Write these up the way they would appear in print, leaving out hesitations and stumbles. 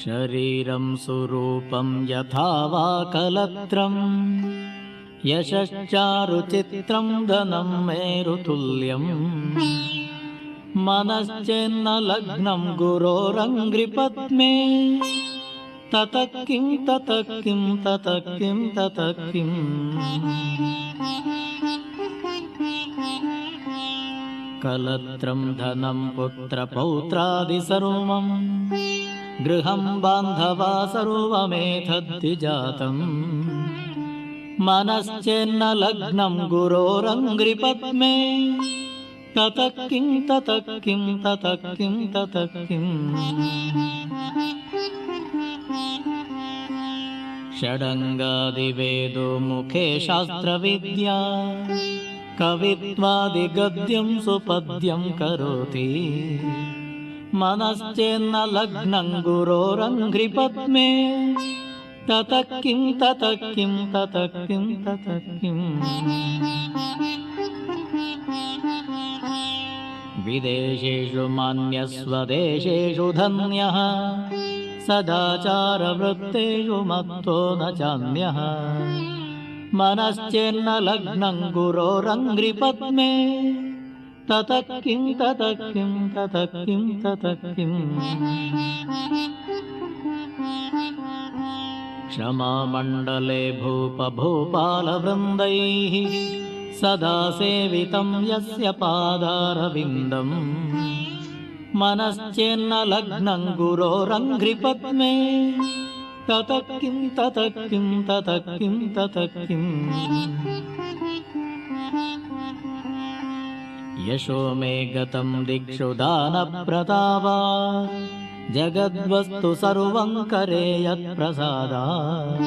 शरीरं सुरूपं यथा वा कलत्रं यशश्चारुचित्रं धनं मेरुतुल्यम् मनश्चेन्न लग्नं गुरोरङ्घ्रिपद्मे ततः किं ततः किं ततः किं ततः किम् कलत्रं धनं पुत्रपौत्रादि सर्वं गृहं बान्धवा सर्वमेतद्विजातम् मनश्चेन्न लग्नं गुरोरङ्घ्रिपद्मे ततः किं ततः किं ततः किं ततः किम् षडङ्गादिवेदो मुखे शास्त्रविद्या कवित्वादिगद्यं सुपद्यं करोति मनश्चेन्न लग्नं गुरोरङ्घ्रिपद्मे ततः किं ततः किं ततः किं ततः किम् विदेशेषु मान्यस्वदेशेषु धन्यः सदाचारवृत्तेषु मत्तो न चान्यः मनश्चेन्न लग्नं गुरोरङ्घ्रिपद्मे ततः किं ततः किं ततः किं ततः किम् क्षमामण्डले भूपभूपालवृन्दैः सदा सेवितं यस्य पादारविन्दम् मनश्चेन्न लग्नं गुरोरङ्घ्रिपद्मे ततः किं ततः किं ततः किं ततः किम् यशो मे गतं दिक्षु दानप्रतापा जगद्वस्तु सर्वं करे यत्प्रसादात्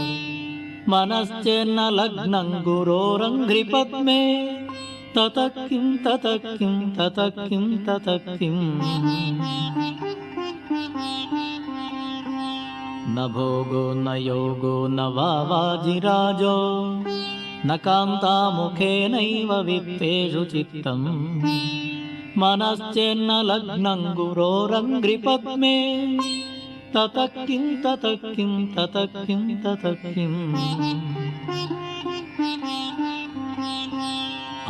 मनश्चेन्न लग्नं गुरोरङ्घ्रिपद्मे ततः किं ततः किं ततः किं ततः किम् न भोगो न योगो न वा वाजिराजो न कान्तामुखेनैव वित्तेषु चित्तम् मनश्चेन्न लग्नं गुरोरङ्घ्रिपद्मे ततः किं ततः किं ततः किं ततः किम्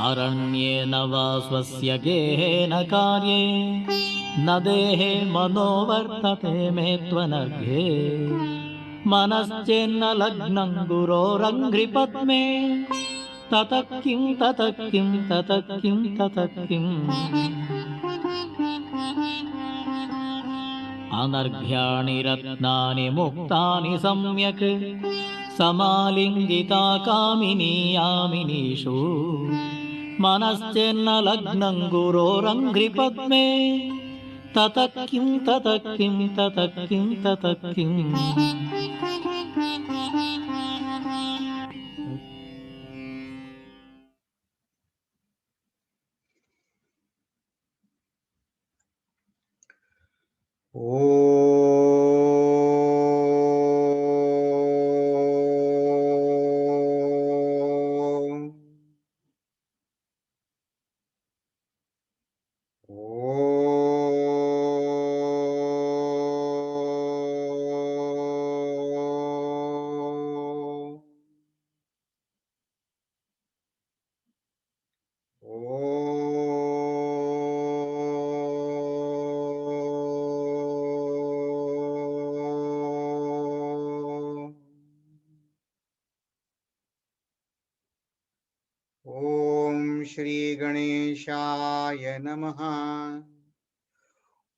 अरण्ये न वा स्वस्य गेहे न कार्ये न देहे मनो वर्तते मे त्वनर्घे मनश्चेन्न लग्नं गुरोरङ्घ्रिपद्मे ततः किं ततः किं ततः किं ततः किम् अनर्घ्याणि रत्नानि मुक्तानि सम्यक् समालिङ्गिता कामिनी यामिनीषु मनश्चेन्न लग्नं गुरोरङ्घ्रिपद्मे ततः किं ततः किं ततः किं ततः किम् श्री गणेशाय नमः।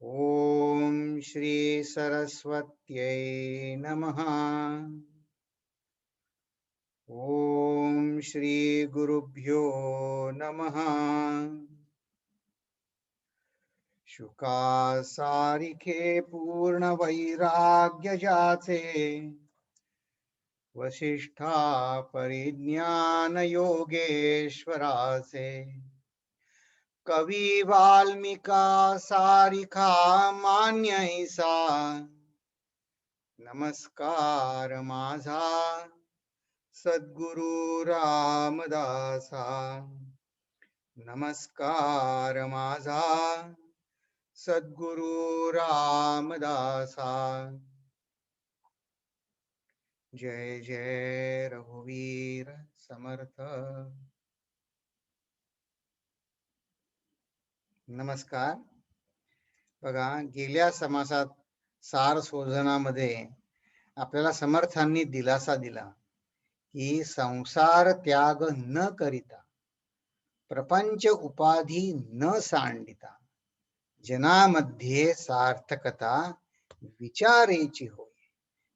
ओम श्री सरस्वत्यै नमः। ओम श्री गुरुभ्यो नमः। शुकासारिके पूर्ण वैराग्य जाते वशिष्ठा परिज्ञान योगेश्वरासे कवि वाल्मीका सारिका मान्य ईसा नमस्कार माझा सद्गुरु रामदासा नमस्कार माझा सद्गुरु रामदासा जय जय रघुवीर समर्थ. नमस्कार. बघा, गेल्या समासात सार शोधनामध्ये आपल्याला समर्थांनी दिलासा दिला की संसार त्याग न करिता, प्रपंच उपाधी न सांडिता, जनामध्ये सार्थकता विचारेची होय.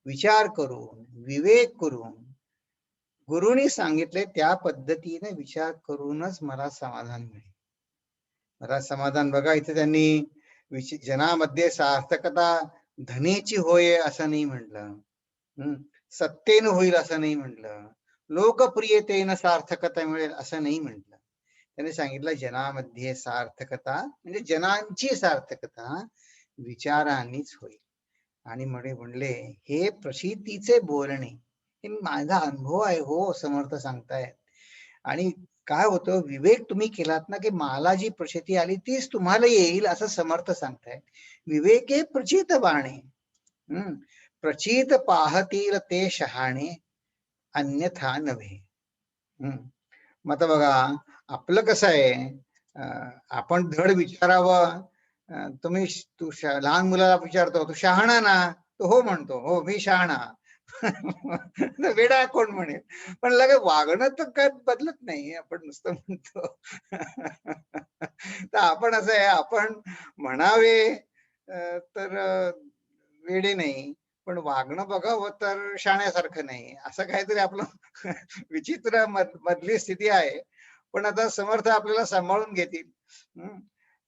विचार करून, विवेक करून, गुरुनी सांगितले त्या पद्धतीने विचार करूनच मला समाधान मिळेल. मला समाधान, बघा इथे त्यांनी जनामध्ये सार्थकता धनेची होय असं नाही म्हटलं, सत्तेनं होईल असं नाही म्हटलं, लोकप्रियतेनं सार्थकता मिळेल असं नाही म्हटलं. त्यांनी सांगितलं जनामध्ये सार्थकता म्हणजे जनांची सार्थकता विचारांनीच होईल. आणि म्हणले हे प्रसिद्धीचे बोलणे, हे माझा अनुभव आहे हो, समर्थ सांगतायत. आणि काय होतं, विवेक तुम्ही केलात ना की मला जी प्रचिती आली तीच तुम्हाला येईल असं समर्थ सांगतायत. विवेके प्रचित बाणे, प्रचित पाहतील ते शहाणे, अन्यथा नव्हे. मग आता बघा, आपलं कसं आहे, आपण धड विचारावं. तुम्ही लहान मुलाला विचारतो, तू शहाणा ना? तो हो म्हणतो, हो मी शहाणा. वेडा कोण म्हणेल. पण लगे वागणं तर काय बदलत नाही, आपण नुसतं म्हणतो. तर आपण असं आहे, आपण म्हणावे तर वेडे नाही, पण वागणं बघावं तर शाण्यासारखं नाही, असं काहीतरी आपलं विचित्र मधली स्थिती आहे. पण आता समर्थ आपल्याला सांभाळून घेतील.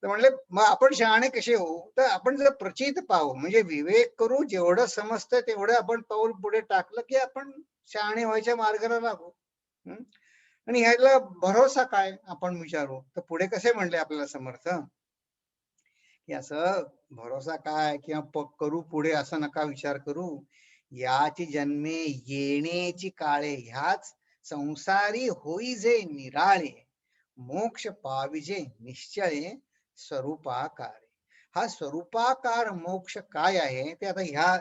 तर म्हणले मग आपण शहाणे कसे होऊ, तर आपण जर प्रचित पाहू म्हणजे विवेक करू, जेवढं समजतं तेवढं आपण पाऊल पुढे टाकलं की आपण शहाणे व्हायच्या मार्गाला लागू. आणि ह्याला भरोसा काय आपण विचारू, तर पुढे कसे म्हणले आपल्याला समर्थ की असं भरोसा काय किंवा करू पुढे असं नका विचार करू. याची जन्मे येण्याची काळे, ह्याच संसारी होई जे निराळे, मोक्ष पाविजे निश्चय स्वरूपाकारे. हा स्वरूपाकार मोक्ष काय आहे ते आता ह्या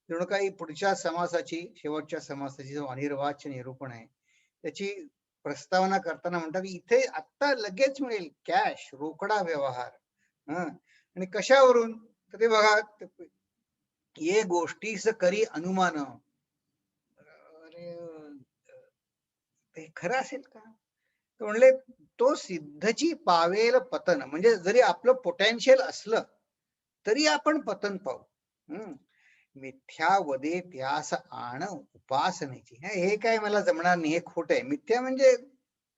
जणू काही पुढच्या समासाची, शेवटच्या समासाची जो अनिर्वाच्य निरूपण आहे त्याची प्रस्तावना करताना म्हणतात इथे आत्ता लगेच मिळेल, कॅश, रोकडा व्यवहार. आणि कशावरून, तर ते बघा, ये गोष्टीस करी अनुमान. अरे, ते खरं असेल का? तर म्हणले तो सिद्धची पावेल पतन, म्हणजे जरी आपलं पोटेन्शियल असलं तरी आपण पतन पाहू. मिथ्या वदे त्यास आण उपासनेची, हे काय मला जमणार नाही, हे खोट आहे. मिथ्या म्हणजे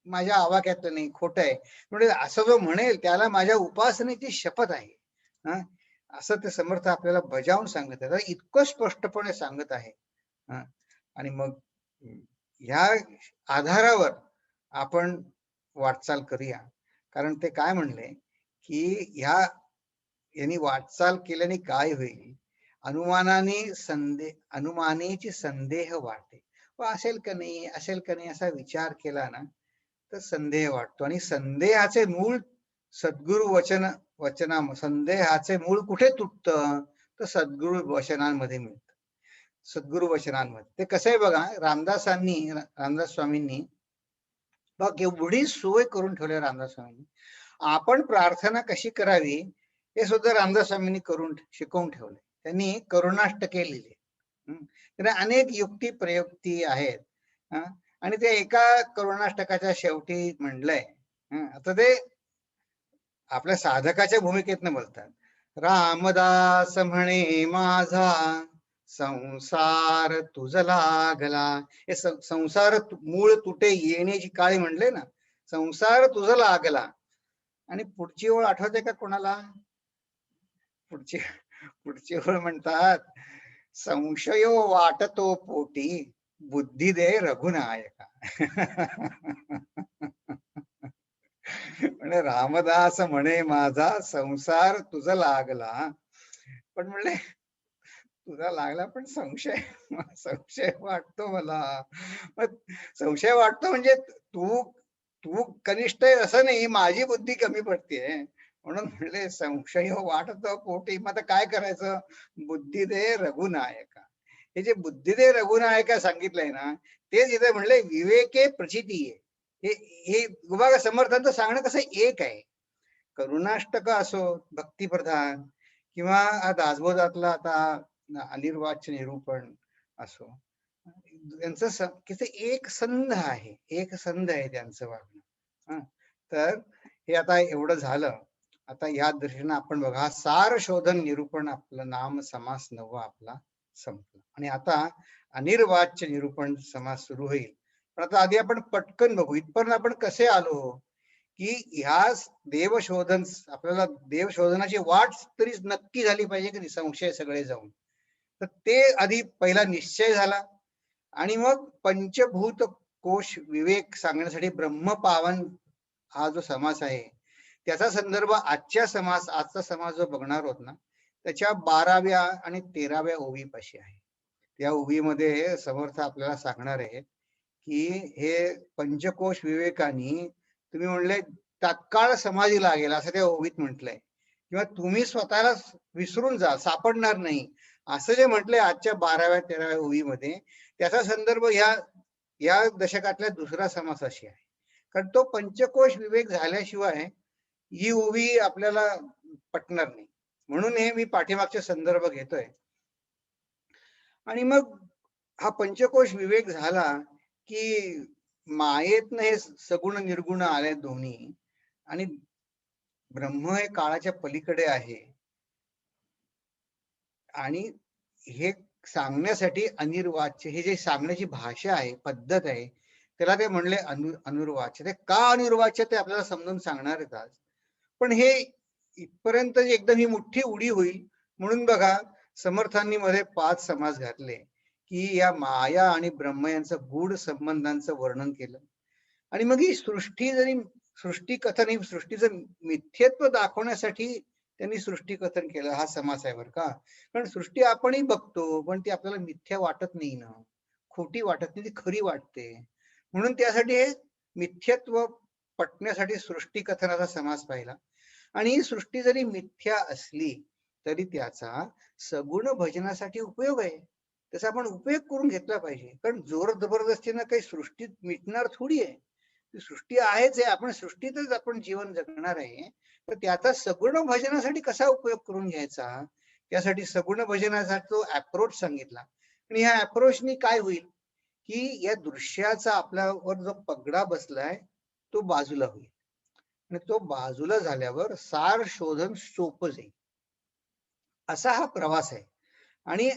माझ्या आवाक्यातलं नाही, खोट आहे. म्हणजे असं जो म्हणेल त्याला माझ्या उपासनेची शपथ आहे. असं ते समर्थ आपल्याला बजावून सांगत आहे, इतकं स्पष्टपणे सांगत आहे. आणि मग ह्या आधारावर आपण वाटचाल करूया. कारण ते काय म्हणले की ह्या यांनी वाटचाल केल्याने काय होईल, अनुमानेची संदेह वाटते. व असेल का नाही, असेल का नाही असा विचार केला ना तर संदेह वाटतो. आणि संदेहाचे मूळ सद्गुरु वचना संदेहाचे मूळ कुठे तुटतं, तर सद्गुरु वचनांमध्ये मिळतं. सद्गुरु वचनांमध्ये ते कसं आहे बघा, रामदास स्वामींनी बघ एवढी सोय करून ठेवली. रामदास स्वामींनी आपण प्रार्थना कशी करावी हे सुद्धा रामदास स्वामींनी करून शिकवून ठेवले. त्यांनी करुणाष्टके लिहिले. त्याने अनेक युक्ती प्रयुक्ती आहेत. आणि ते एका करुणाष्टकाच्या शेवटी म्हणलंय, आता ते आपल्या साधकाच्या भूमिकेतनं बोलतात. रामदास म्हणे माझा संसार तुझ लागला. हे संसार मूळ तुटे येण्याची काळी म्हणले ना, संसार तुझ लागला. आणि पुढची ओळ आठवते का कोणाला? पुढची ओळ म्हणतात, संशयो वाटतो पोटी, बुद्धी दे रघुनायका. म्हणजे रामदास म्हणे माझा संसार तुझा लागला, पण म्हणले तुझा लागला पण संशय वाटतो मला. संशय वाटतो म्हणजे तू तू कनिष्ठ आहे असं नाही, माझी बुद्धी कमी पडते. म्हणून म्हणले संशय वाटतो पोटी, मग आता काय करायचं, बुद्धी दे रघुनायका. हे जे बुद्धिदे रघुनायका सांगितलंय ना, तेच इथे म्हणलंय विवेके प्रचितीये. हे हे बघा समर्थांचं सांगणं कसं एक आहे. करुणाष्टक असो, भक्तिप्रधान किंवा दासबोधातला आता अनिर्वाच्य निरूपण असो, त्यांचं कसं एक संध आहे, एक संध आहे त्यांचं वागणं. हं. तर हे आता एवढं झालं. आता या दृष्टीनं आपण बघा, हा सार शोधन निरूपण आपलं नाम समास 9वा आपला संपला आणि आता अनिर्वाच्य निरूपण समास सुरू होईल. पण आता आधी आपण पटकन बघू, इथपर्यंत आपण कसे आलो, की ह्या देवशोधन, आपल्याला देवशोधनाची वाट तरी नक्की झाली पाहिजे की संशय सगळे जाऊन. तर ते आधी पहिला निश्चय झाला आणि मग पंचभूत कोश विवेक सांगण्यासाठी ब्रह्मपावन हा जो समास आहे त्याचा संदर्भ आजचा समास जो बघणार आहोत ना, त्याच्या 12व्या आणि 13व्या ओवीपाशी आहे. त्या ओवीमध्ये समर्थ आपल्याला सांगणार आहे की हे पंचकोश विवेकानी तुम्ही म्हणले तात्काळ समाधी लागेल असं त्या ओवीत म्हटलंय, किंवा तुम्ही स्वतःला विसरून जा, सापडणार नाही असं जे म्हटलंय आजच्या 12व्या 13व्या ओवीमध्ये, त्याचा संदर्भ या दशकातल्या दुसरा समासाशी आहे. कारण तो पंचकोश विवेक झाल्याशिवाय ही ओवी आपल्याला पटणार नाही. म्हणून हे मी पाठीमागचे संदर्भ घेतोय. आणि मग हा पंचकोश विवेक झाला की मायेतनं हे सगुण निर्गुण आले दोन्ही, आणि ब्रह्म हे काळाच्या पलीकडे आहे, आणि हे सांगण्यासाठी अनिर्वाच्य, हे जे सांगण्याची भाषा आहे, पद्धत आहे, त्याला ते म्हणले अनुर्वाच्य. ते का अनिर्वाच्य ते आपल्याला समजून सांगणार आहेत आज. पण हे इथपर्यंत एकदम ही मोठी उडी होईल म्हणून बघा समर्थांनी मध्ये 5 समास घातले की या माया आणि ब्रह्म यांचं गूढ संबंधांचं वर्णन केलं. आणि मग ही सृष्टी कथन, ही सृष्टीचं मिथ्यत्व दाखवण्यासाठी त्यांनी सृष्टी कथन केलं. हा समास आहे बरं का. कारण सृष्टी आपणही बघतो पण ती आपल्याला मिथ्या वाटत नाही ना, खोटी वाटत नाही, ती खरी वाटते. म्हणून त्यासाठी हे मिथ्यत्व पटण्यासाठी सृष्टी कथनाचा समास पाहिला. आणि ही सृष्टी जरी मिथ्या असली तरी त्याचा सगुण भजनासाठी उपयोग आहे. त्याचा आपण उपयोग करून घेतला पाहिजे. कारण जोर जबरदस्तीनं काही सृष्टीत मिटणार थोडी आहे. ती सृष्टी आहेच आहे, आपण सृष्टीतच आपण जीवन जगणार आहे. तर त्याचा सगुण भजनासाठी कसा उपयोग करून घ्यायचा, त्यासाठी सगुण भजनाचा तो अप्रोच सांगितला. आणि ह्या अप्रोचनी काय होईल की या दृश्याचा आपल्यावर जो पगडा बसलाय तो बाजूला होईल, आणि तो बाजूला झाल्यावर सार शोधन सोपं जाईल. असा हा प्रवास आहे. आणि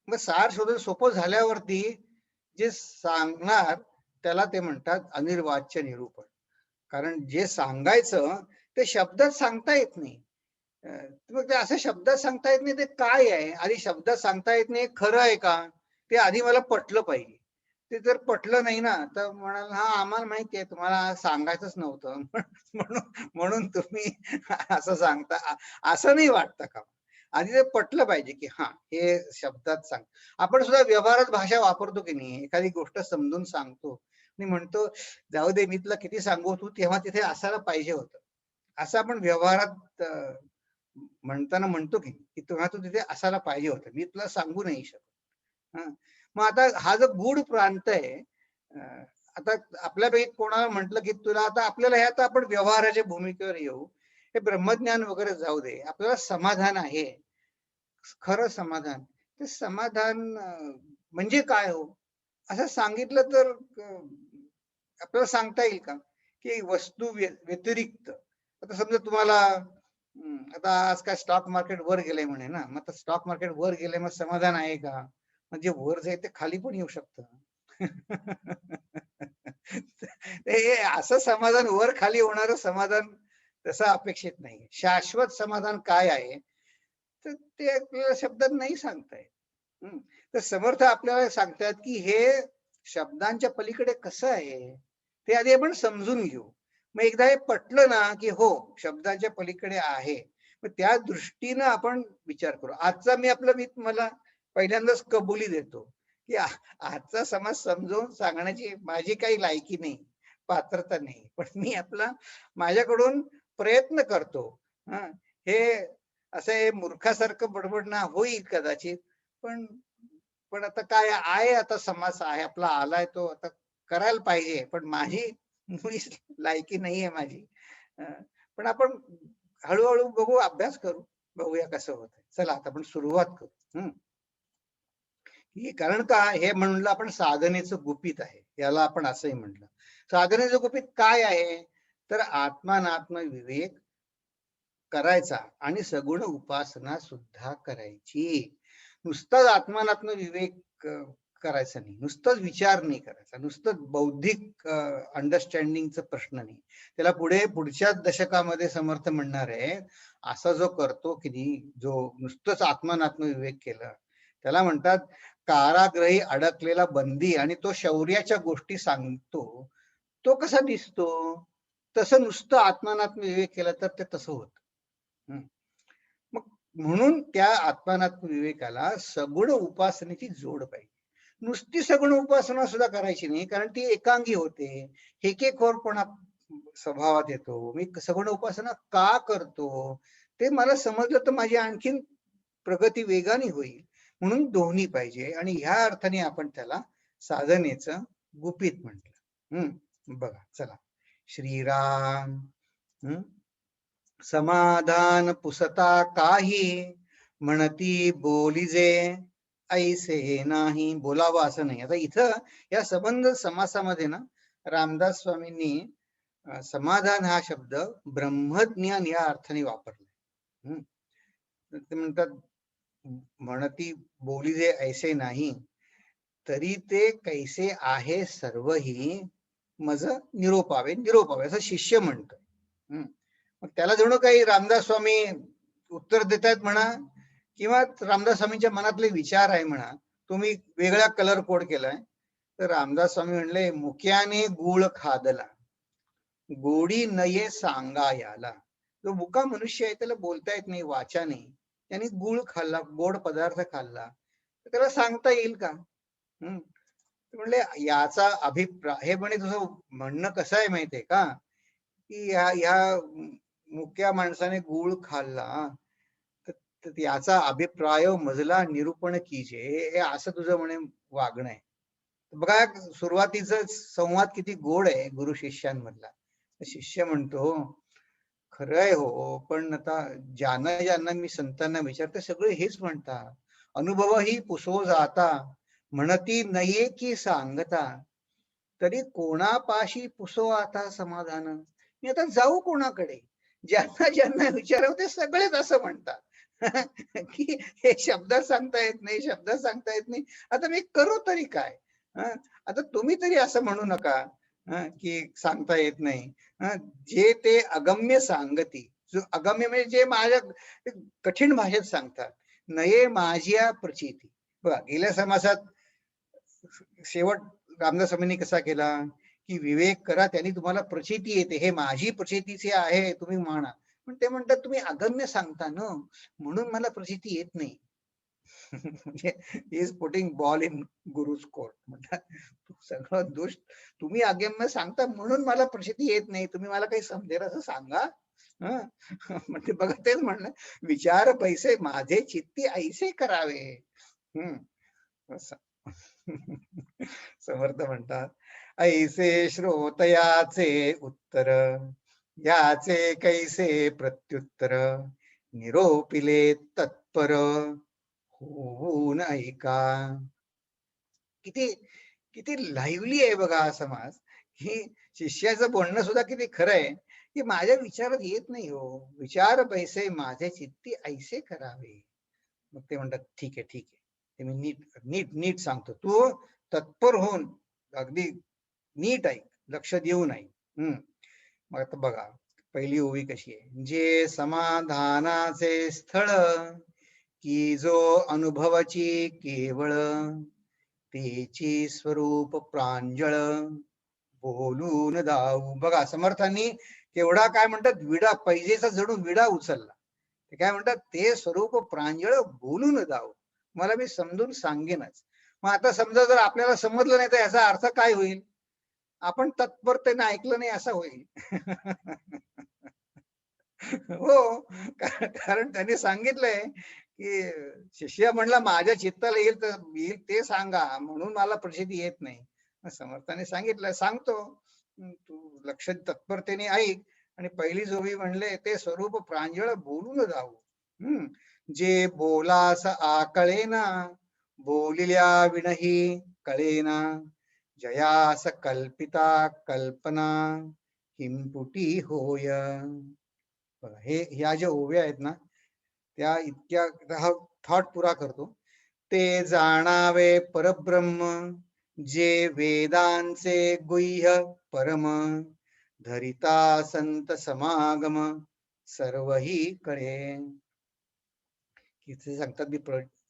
मग सार शोधन सोपं झाल्यावरती जे सांगणार त्याला ते म्हणतात अनिर्वाच्य निरूपण. कारण जे सांगायचं ते शब्दात सांगता येत नाही. मग ते असं शब्दात सांगता येत नाही, ते काय आहे आधी शब्दात सांगता येत नाही, खरं आहे का ते आधी मला पटलं पाहिजे. ते जर पटलं नाही ना तर म्हणाल हा आम्हाला माहिती आहे, तुम्हाला सांगायचंच नव्हतं म्हणून म्हणून तुम्ही असं सांगता, असं नाही वाटतं का. आधी ते पटलं पाहिजे की हा हे शब्दात सांग. आपण सुद्धा व्यवहारात भाषा वापरतो की नाही, एखादी गोष्ट समजून सांगतो आणि म्हणतो जाऊ दे मी तुला किती सांगू, तू तेव्हा तिथे असायला पाहिजे होतं, असं आपण व्यवहारात म्हणताना म्हणतो की तेव्हा तू तिथे असायला पाहिजे होतं, मी तुला सांगू नाही शकत. मग आता हा जो गूढ प्रांत आहे, आता आपल्यापैकी कोणाला म्हटलं की तुला आता आपल्याला हे, आता आपण व्यवहाराच्या भूमिकेवर येऊ, हे ब्रह्मज्ञान वगैरे जाऊ दे, आपल्याला समाधान आहे, खरं समाधान. ते समाधान म्हणजे काय हो असं सांगितलं तर आपल्याला सांगता येईल का की वस्तू व्यतिरिक्त. आता समजा तुम्हाला आता आज काय स्टॉक मार्केट वर गेलंय म्हणे ना, मग स्टॉक मार्केट वर गेलंय मग समाधान आहे का. म्हणजे वर जाईल ते खाली पण येऊ शकतं. ते असं समाधान वर खाली होणारं समाधान तसं अपेक्षित नाही. शाश्वत समाधान काय आहे तर ते आपल्याला शब्दात नाही सांगता येत. तर समर्थ आपल्याला सांगतात की हे शब्दांच्या पलीकडे कसं आहे ते आधी आपण समजून घेऊ. मग एकदा हे पटलं ना की हो शब्दांच्या पलीकडे आहे, मग त्या दृष्टीनं आपण विचार करू. आजचा मी मला पहिल्यांदाच कबुली देतो की आजचा समाज समजून सांगण्याची माझी काही लायकी नाही, पात्रता नाही, पण मी आपला माझ्याकडून प्रयत्न करतो. हे असं हे मूर्खासारखं बडबडणं होईल कदाचित, पण पण आता काय आहे, आता समाज आहे आपला आलाय तो आता करायला पाहिजे, पण माझी मुळीच लायकी नाहीये माझी. अ, पण आपण हळू बघू, अभ्यास करू, बघूया कसं होतंय. चला आता आपण सुरुवात करू. हे कारण का हे म्हणलं आपण साधनेचं गुपित आहे. याला आपण असंही म्हटलं. साधनेचं गुपित काय आहे? तर आत्मानात्म विवेक करायचा आणि सगुण उपासना सुद्धा करायची. नुसताच आत्मानात्म विवेक करायचा नाही. नुसताच विचार नाही करायचा. नुसतं बौद्धिक अंडरस्टँडिंगचा प्रश्न नाही. त्याला पुढच्या दशकामध्ये समर्थ म्हणणार आहे, असा जो करतो की नाही, जो नुसतंच आत्मानात्म विवेक केलं, त्याला म्हणतात कारागृही अडकलेला बंदी आणि तो शौर्याच्या गोष्टी सांगतो. तो कसा दिसतो? तसं नुसतं आत्मानात्म विवेक केला तर ते तसं होतं. मग म्हणून त्या आत्मानात्म विवेकाला सगुण उपासनेची जोड पाहिजे. नुसती सगुण उपासना सुद्धा करायची नाही, कारण ती एकांगी होते. हेकेखोरपणा स्वभावात येतो. मी सगुण उपासना का करतो ते मला समजलं तर माझी आणखीन प्रगती वेगाने होईल. म्हणून दोन्ही पाहिजे आणि ह्या अर्थाने आपण त्याला साधनेचं गुपित म्हटलं. बघा चला. श्रीराम. समाधान पुसता काही म्हणती बोलिजे ऐसे नाही. बोलावं असं नाही. आता इथं या संबंध समासामध्ये ना रामदास स्वामींनी समाधान हा शब्द ब्रह्मज्ञान या अर्थाने वापरला. ते म्हणतात म्हणती बोलिजे ऐसे नाही, तरी ते कैसे आहे सर्वही मज निरोपावे निरोपावे असं शिष्य म्हणतो. मग त्याला जणू काही रामदास स्वामी उत्तर देत आहेत म्हणा, किंवा रामदास स्वामींच्या मनातले विचार आहे म्हणा. तुम्ही वेगळा कलर कोड केलाय. तर रामदास स्वामी म्हणले, मुक्याने गुळ खादला गोडी नये सांगायाला. जो मुका मनुष्य आहे त्याला बोलता येत नाही, वाचा नाही, त्यांनी गुळ खाल्ला, गोड पदार्थ खाल्ला, तर त्याला सांगता येईल का? म्हणले याचा अभिप्राय हे म्हणे, तुझं म्हणणं कसं आहे माहितीये का, की ह्या मुक्या माणसाने गुळ खाल्ला तर याचा अभिप्राय मजला निरूपण कीजे, हे असं तुझं म्हणे वागणं आहे. बघा सुरुवातीचा संवाद किती गोड आहे गुरु शिष्यांमधला. शिष्य म्हणतो खरं आहे हो, पण आता ज्यांना ज्यांना मी संतांना विचारते सगळे हेच म्हणतात, अनुभव ही पुसो जाता म्हणती नये की सांगता, तरी कोणापाशी पुसो आता समाधान. मी आता जाऊ कोणाकडे? ज्यांना ज्यांना विचारावं ते सगळेच असं म्हणतात की हे शब्द सांगता येत नाही, शब्द सांगता येत नाही. आता मी करू तरी काय? आता तुम्ही तरी असं म्हणू नका की सांगता येत नाही. जे ते अगम्य सांगती, जो अगम्य म्हणजे जे माझ्या कठीण भाषेत सांगतात, नये माझ्या प्रचिती. बघा गेल्या समासात शेवट रामदास स्वामींनी कसा केला, की विवेक करा त्यांनी तुम्हाला प्रचिती येते, हे माझी प्रचितीचे आहे तुम्ही म्हणा. पण ते म्हणतात तुम्ही अगम्य सांगता ना, म्हणून मला प्रचिती येत नाही. म्हणजे is putting ball in guru's court. म्हणतात सगळं दोष तुम्ही अगम्य सांगता म्हणून मला प्रचिती येत नाही, तुम्ही मला काही समजेल असं सांगा. म्हणजे बघा तेच म्हणलं, विचार पैसे माझे चित्ती ऐसे करावे. समर्थ म्हणतात ऐसे श्रोतयाचे उत्तर, याचे कैसे प्रत्युत्तर, निरोपिले तत्पर होऊन ऐका. किती किती लाईव्हली आहे बघा हा समाज. ही शिष्याचं बोलणं सुद्धा किती खरं आहे, की माझ्या विचारात येत नाही हो, विचार पैसे माझे चित्ती ऐसे करावे. मग ते म्हणतात ठीक आहे ठीक आहे, ते मी नीट नीट नीट सांगतो, तू तत्पर होऊन अगदी नीट ऐक, लक्ष देऊन ऐक. मग आता बघा पहिली ओवी कशी आहे, जे समाधानाचे स्थळ की जो अनुभवाची केवळ, तेची स्वरूप प्रांजळ बोलून दाऊ. बघा समर्थांनी केवढा काय म्हणतात विडा, पैजेचा जणू विडा उचलला. ते काय म्हणतात, ते स्वरूप प्रांजळ बोलून दाऊ, मला मी समजून सांगेनच. मग आता समजा जर आपल्याला समजलं नाही तर याचा अर्थ काय होईल, आपण तत्परतेने ऐकलं नाही असं होईल. हो, कारण त्यांनी सांगितलंय की शिष्य म्हणला माझ्या चित्ताला येईल ते सांगा, म्हणून मला प्रसिद्धी येत नाही. मग समर्थाने सांगितलं, सांगतो. तू लक्ष तत्परतेने ऐक. आणि पहिली जोडी म्हणले, ते स्वरूप प्रांजळ बोलून जाऊ. हम्म जे बोलास आकळेना, बोलिल्या विणही कळेना, जयास कल्पिता कल्पना हिमपुटी होय. बघा, ह्या ज्या ओव्या आहेत ना, त्या इतक्या, हा थॉट पुरा करतो. ते जाणावे परब्रह्म, जे वेदांचे गुह्य परम, धरिता संत समागम सर्वही कळे. इथे सांगतात मी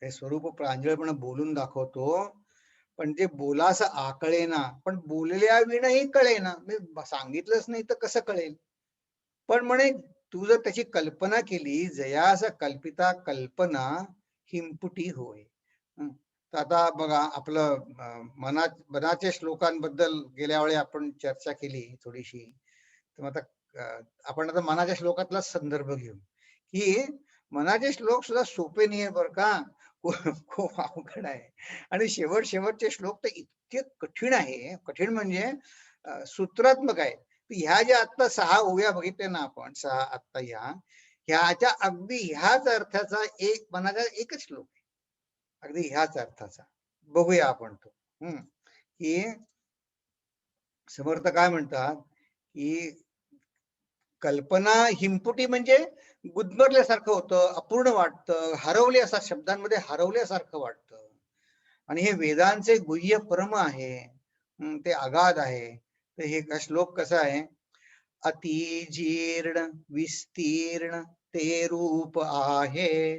हे स्वरूप प्रांजळपणे बोलून दाखवतो, पण जे बोलास आकळेना, पण बोलल्या विणही कळेना. मी सांगितलंच नाही तर कसं कळेल. पण म्हणे तू जर त्याची कल्पना केली, जयास कल्पिता कल्पना हिमपुटी होय. तर आता बघा, आपलं मनाच्या श्लोकांबद्दल गेल्या वेळी आपण चर्चा केली थोडीशी. तर आता आपण आता मनाच्या श्लोकातला संदर्भ घेऊ, की मनाचे श्लोक सुद्धा सोपे नाही आहे बरं का. खूप अवघड आहे. आणि शेवटचे श्लोक तर इतके कठीण आहे. कठीण म्हणजे सूत्रात्मक आहे. ह्या ज्या आता 6 ओव्या बघितल्या ना आपण, 6 आता ह्याच्या अगदी ह्याच अर्थाचा एक मनाचा एकच श्लोक आहे. अगदी ह्याच अर्थाचा बघूया आपण तो. की समर्थ काय म्हणतात, की कल्पना हिमपुटी म्हणजे गुदमरल्यासारखं होतं, अपूर्ण वाटतं, हरवले असा, शब्दांमध्ये हरवल्यासारखं वाटतं. आणि हे वेदांचे गुह्य परम आहे, ते अगाध आहे. तर हे श्लोक कसा आहे, अति जीर्ण विस्तीर्ण ते रूप आहे,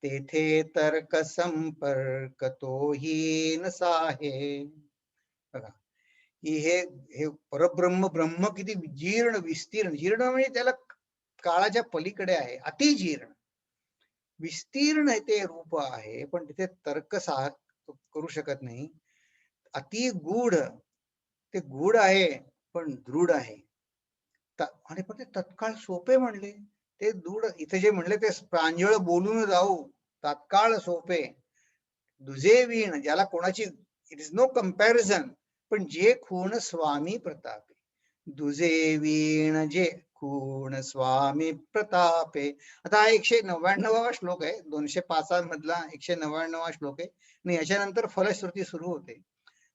तेथे तर्क संपर्क तोही नसाहे. बघा, की हे परब्रह्म, ब्रह्म किती जीर्ण विस्तीर्ण. जीर्ण म्हणजे त्याला काळाच्या पलीकडे आहे. अति जीर्ण विस्तीर्ण ते रूप आहे, पण तिथे तर्क करू शकत नाही. अति गूढ, ते गूढ आहे पण दृढ आहे. आणि पण ते तत्काळ सोपे म्हणले. ते दृढ इथे जे म्हणले ते प्रांजळ बोलून जाऊ, तात्काळ सोपे. दुजे वीण, ज्याला कोणाची इट इज नो कंपॅरिझन, पण जे खूण स्वामी प्रतापे. दुजे वीण जे खूण स्वामी प्रतापे. आता हा 199वा श्लोक आहे, 205 मधला 199वा श्लोक आहे. आणि याच्यानंतर फलश्रुती सुरू होते.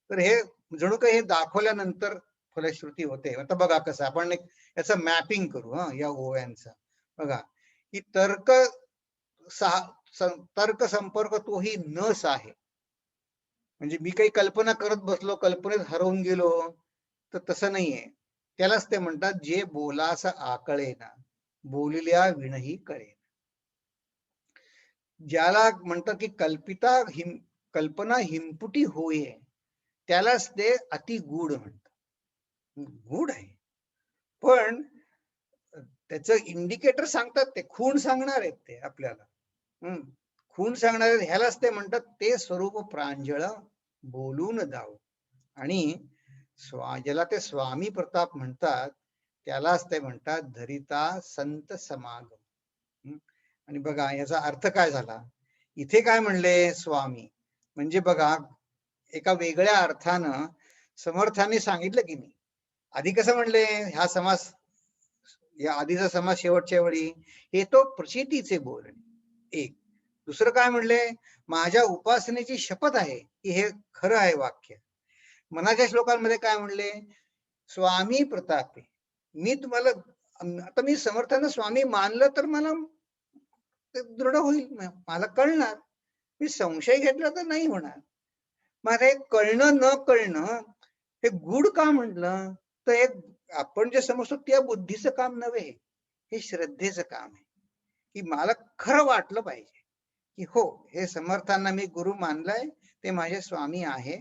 तर हे जणू काही हे दाखवल्यानंतर फलश्रुती होते. आता बघा कसं आपण याचं मॅपिंग करू या ओव्यांचं. बघा, की तर्क संपर्क तोही नस आहे. म्हणजे मी काही कल्पना करत बसलो, कल्पनेत हरवून गेलो, तर तसं नाहीये. त्यालाच ते म्हणतात, जे बोलास आकळेना, बोलिल्या विणही कळेना. ज्याला म्हणतात की कल्पना हिमपुटी होय, त्यालाच ते अतिगूढ म्हणतात. गूढ आहे, पण त्याचं इंडिकेटर सांगतात, ते खूण सांगणार आहेत ते आपल्याला. खूण सांगणार आहेत, ह्यालाच ते म्हणतात ते स्वरूप प्रांजळ बोलून जाऊ. आणि ज्याला ते स्वामी प्रताप म्हणतात, त्यालाच ते म्हणतात धरिता संत समागम. आणि बघा याचा अर्थ काय झाला. इथे काय म्हणले स्वामी, म्हणजे बघा एका वेगळ्या अर्थानं समर्थाने सांगितलं की नाही. आधी कसं म्हणले, ह्या समास, या आधीचा समास शेवटच्या वेळी, हे तो प्रचितीचे बोलणे एक. दुसरं काय म्हणले, माझ्या उपासनेची शपथ आहे की हे खरं आहे वाक्य. मनाच्या श्लोकांमध्ये काय म्हणले, स्वामी प्रतापे. मी तुम्हाला, आता मी समर्थानं स्वामी मानलं तर मला दृढ होईल, मला कळणार. मी संशय घेतला तर नाही होणार. मग हे कळणं न कळणं हे गूढ का म्हटलं, तर हे आपण जे समजतो त्या बुद्धीचं काम नव्हे, हे श्रद्धेचं काम आहे. की मला खरं वाटलं पाहिजे की हो, हे समर्थांना मी गुरु मानलाय, ते माझे स्वामी आहे.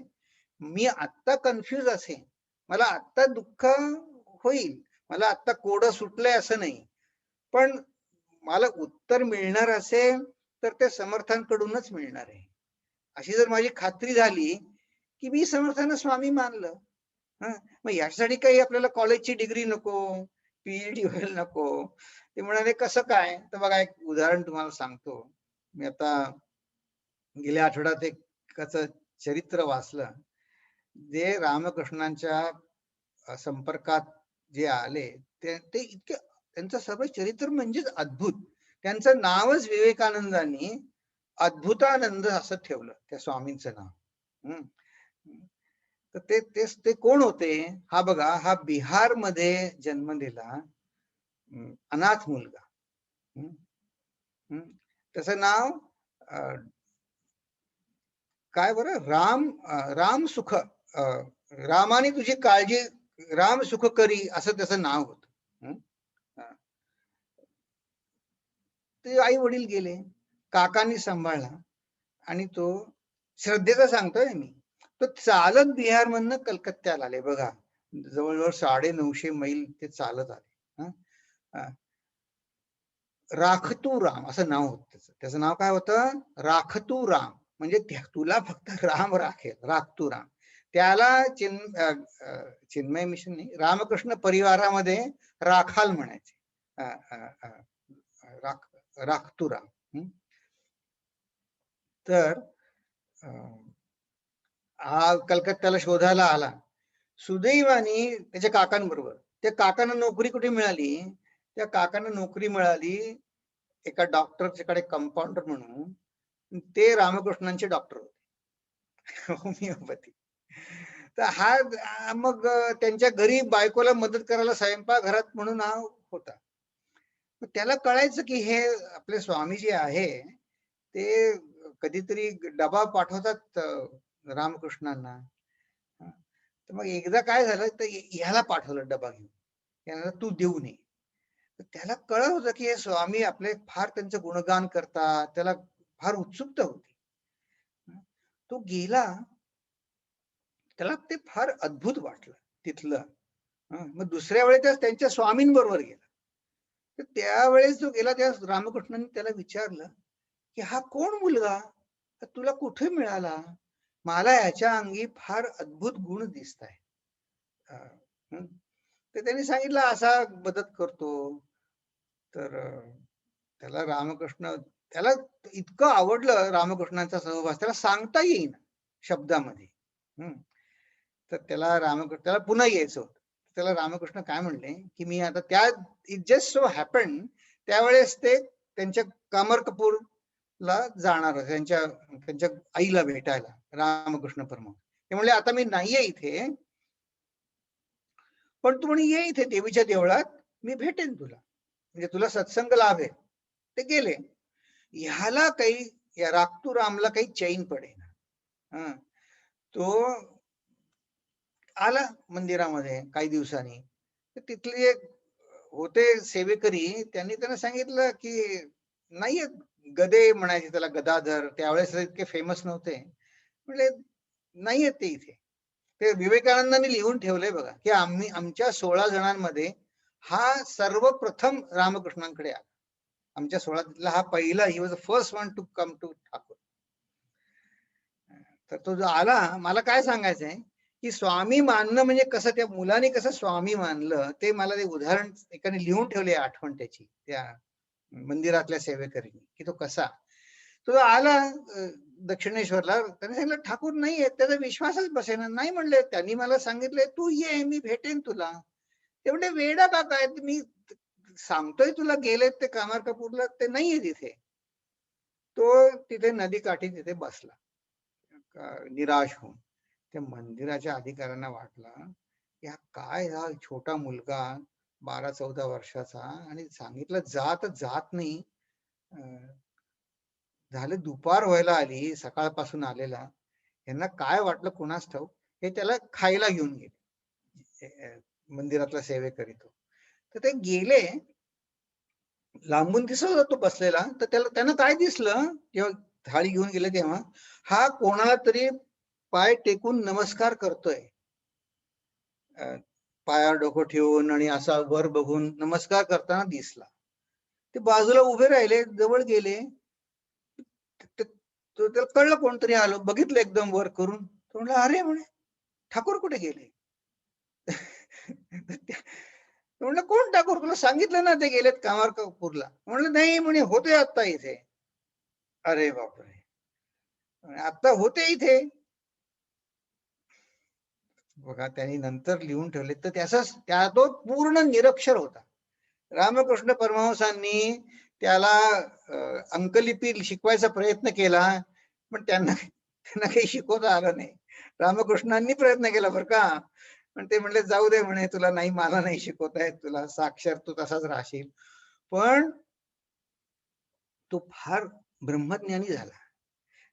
मी आत्ता कन्फ्युज असेन, मला आत्ता दुःख होईल, मला आत्ता कोडं सुटलंय असं नाही, पण मला उत्तर मिळणार असेल तर ते समर्थांकडूनच मिळणार आहे. अशी जर माझी खात्री झाली की मी समर्थांना स्वामी मानलं. मग यासाठी काही आपल्याला कॉलेजची डिग्री नको, पीएचडी व्हायला नको. ते म्हणाले कसं काय, तर बघा एक उदाहरण तुम्हाला सांगतो. मी आता गेल्या आठवड्यात एक चरित्र वाचलं, जे रामकृष्णांच्या संपर्कात जे आले ते इतके, त्यांचं सगळं चरित्र म्हणजेच अद्भुत. त्यांचं नावच विवेकानंदांनी अद्भुतानंद असं ठेवलं, त्या स्वामींचं नाव. हम्म. तर ते कोण होते? हा बघा, हा बिहार मध्ये जन्मलेला अनाथ मुलगा. त्याचं नाव काय बरं, राम सुख, रामाने तुझी काळजी, राम सुख करी, असं त्याचं नाव होत. ते आई वडील गेले, काकांनी सांभाळला, आणि तो, श्रद्धेचा सांगतोय मी, तो चालत बिहार मधनं कलकत्त्याला आले. बघा, जवळजवळ 950 मैल ते चालत आले. राखतू राम असं नाव होत. त्याचं नाव काय होतं? राखतू राम, म्हणजे तुला फक्त राम राखेल, राखतू राम. त्याला चिन्मय मिशन नाही, रामकृष्ण परिवारामध्ये राखाल म्हणायचे, राखतू राम. तर हा कलकत्त्याला शोधायला आला, सुदैवाने त्याच्या काकांबरोबर. त्या काकांना नोकरी कुठे मिळाली? त्या काकांना नोकरी मिळाली एका डॉक्टरच्याकडे, कंपाऊंडर म्हणून. ते रामकृष्णांचे डॉक्टर होते, होमिओपॅथी. तर हा मग त्यांच्या घरी बायकोला मदत करायला स्वयंपाकघरात म्हणून हा होता. त्याला कळायचं की हे आपले स्वामी जे आहे ते कधीतरी डबा पाठवतात रामकृष्णांना. तर मग एकदा काय झालं, तर ह्याला पाठवलं डबा घेऊन, याला तू देऊ नये. त्याला कळत होतं की हे स्वामी आपले फार त्यांचं गुणगान करतात, त्याला फार उत्सुकता होती. तो गेला, त्याला ते फार अद्भुत वाटलं तिथलं. मग दुसऱ्या वेळेस त्यांच्या स्वामींबरोबर गेला. तर त्यावेळेस जो गेला, त्या रामकृष्णांनी त्याला विचारलं की हा कोण मुलगा, तुला कुठे मिळाला? मला याच्या अंगी फार अद्भुत गुण दिसत आहे. तर त्यांनी सांगितलं असा मदत करतो. तर त्याला त्याला इतकं आवडलं रामकृष्णांचा सहवास, त्याला सांगता येईन शब्दामध्ये. तर त्याला पुन्हा यायचं होतं. त्याला रामकृष्ण काय म्हणले की मी आता त्या, इट जस्ट सो हॅपन, त्यावेळेस ते त्यांच्या कामरकपूरला जाणार, त्यांच्या आईला भेटायला रामकृष्ण परमहंस. ते म्हणले आता मी नाहीये इथे, पण तू म्हणे ये इथे देवीच्या देवळात, मी भेटेन तुला, म्हणजे तुला सत्संग लाभेल. ते गेले. ह्याला काही, या राखतू रामला काही चैन पडेना. तो आला मंदिरामध्ये काही दिवसांनी. तिथले एक होते सेवेकरी, त्यांनी त्यांना सांगितलं की नाहीये, गदे म्हणायचे त्याला, गदाधर, त्यावेळेस इतके फेमस नव्हते. म्हणजे नाहीये ते इथे. ते विवेकानंदांनी लिहून ठेवलंय बघा की आमच्या 16 जणांमध्ये हा सर्वप्रथम रामकृष्णांकडे आला. आमच्या 16 हा पहिला, he was the first one to come to Thakur. तर तो जो आला, मला काय सांगायचंय की स्वामी मानणं म्हणजे कसं, त्या मुलाने कसं स्वामी मानलं, ते मला ते उदाहरण एकाने लिहून ठेवले, आठवण त्याची, त्या मंदिरातल्या सेवेकरीने, की तो कसा. तो आला दक्षिणेश्वरला, त्याने सांगितलं ठाकूर नाही आहेत, त्याचा विश्वासच बसेना. नाही म्हणले, त्यांनी मला सांगितलंय तू ये, मी भेटेन तुला. ते म्हणजे वेडा का काय, मी सांगतोय तुला, गेलेत ते कामारकपूरला, ते नाहीये तिथे. तो तिथे नदीकाठी तिथे बसला निराश होऊन. त्या मंदिराच्या अधिकाऱ्यांना वाटला की हा काय, हा छोटा मुलगा 12-14 वर्षाचा, आणि सांगितलं जा तर जात नाही. झालं दुपार व्हायला आली, सकाळपासून आलेला, यांना काय वाटलं कुणास ठाऊक, हे त्याला खायला घेऊन गेले मंदिरातला सेवेकरी तो. तर ते गेले, लांबून दिसत होता तो बसलेला. तर त्यांना काय दिसलं, जेव्हा थाळी घेऊन गेले तेव्हा, हा कोणाला तरी पाय टेकून नमस्कार करतोय, पायावर डोकं ठेवून आणि असा वर बघून नमस्कार करताना दिसला. ते बाजूला उभे राहिले, जवळ गेले, त्याला कळलं कोणतरी आलो, बघितलं एकदम वर करून. तो म्हणला अरे, म्हणे ठाकूर कुठे गेले? म्हणलं कोण ठाकूर, तुला सांगितलं ना ते गेलेत कामारकपूरला. म्हणलं नाही म्हणे, होते आता इथे. अरे बापरे, आता होते इथे बघा. त्यांनी नंतर लिहून ठेवले तर त्या तो पूर्ण निरक्षर होता. रामकृष्ण परमहंसांनी त्याला अंकलिपी शिकवायचा प्रयत्न केला, पण त्यांना त्यांना काही शिकवता आलं नाही. रामकृष्णांनी प्रयत्न केला बरं का, पण ते म्हणले जाऊ दे म्हणे, तुला नाही, मला नाही शिकवता येत, तुला साक्षर तू तसाच राहशील. पण तो फार ब्रह्मज्ञानी झाला.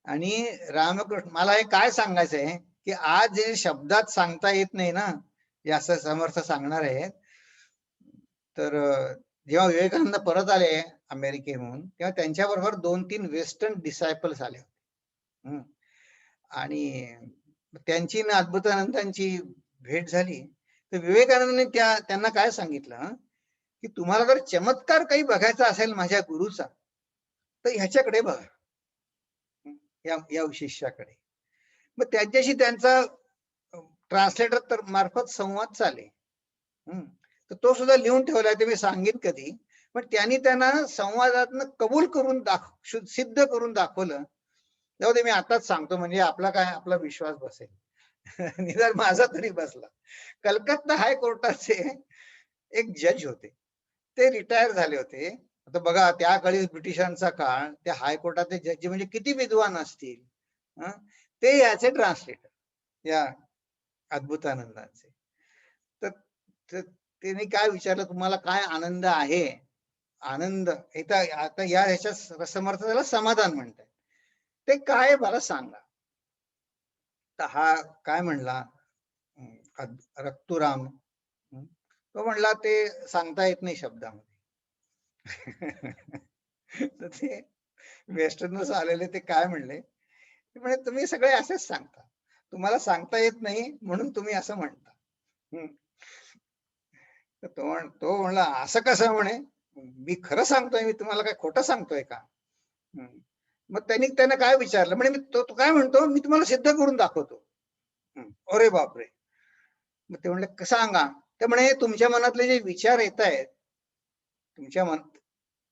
आणि रामकृष्ण, मला हे काय सांगायचंय की आज जे शब्दात सांगता येत नाही ना, हे असं समर्थ सांगणार आहेत. तर जेव्हा विवेकानंद परत आले अमेरिकेहून, तेव्हा त्यांच्याबरोबर 2-3 वेस्टर्न डिसायपल्स आले होते. आणि त्यांची ना अद्भुतानंदांची भेट झाली. तर विवेकानंदांनी त्यांना काय सांगितलं की तुम्हाला जर चमत्कार काही बघायचा असेल माझ्या गुरुचा, तर ह्याच्याकडे बघा, या शिष्याकडे. मग त्याच्याशी त्यांचा ट्रान्सलेटर तर मार्फत संवाद चाले. तर तो सुद्धा लिहून ठेवलाय, ते मी सांगेन कधी. पण त्यांनी त्यांना संवादातनं कबूल करून सिद्ध करून दाखवलं. जाऊ दे, मी आताच सांगतो म्हणजे आपला विश्वास बसेल. निदान माझा तरी बसला. कलकत्ता हायकोर्टाचे एक जज होते, ते रिटायर झाले होते. आता बघा, त्या काळी ब्रिटिशांचा काळ, त्या हायकोर्टाचे जज म्हणजे किती विद्वान असतील. ते याचे ट्रान्सलेटर, या अद्भुतानंदाचे. तर त्यांनी काय विचारलं, तुम्हाला काय आनंद आहे? आनंद आता ह्याच्या समर्थ त्याला समाधान म्हणतात. ते काय मला सांगा. तर हा काय म्हणला, रक्तुराम, तो म्हणला ते सांगता येत नाही शब्दामध्ये. तर ते वेस्टर्नर्स आलेले ते काय म्हणले, ते म्हणे तुम्ही सगळे असेच सांगता, तुम्हाला सांगता येत नाही म्हणून तुम्ही असं म्हणता. तो म्हणला असं कसं म्हणे, मी खरं सांगतोय, मी तुम्हाला काय खोटं सांगतोय का? मग त्यांना काय विचारलं, म्हणे तो काय म्हणतो, मी तुम्हाला सिद्ध करून दाखवतो. अरे बापरे. मग ते म्हणले सांगा. ते म्हणे तुमच्या मनातले जे विचार येत आहेत, तुमच्या मनात,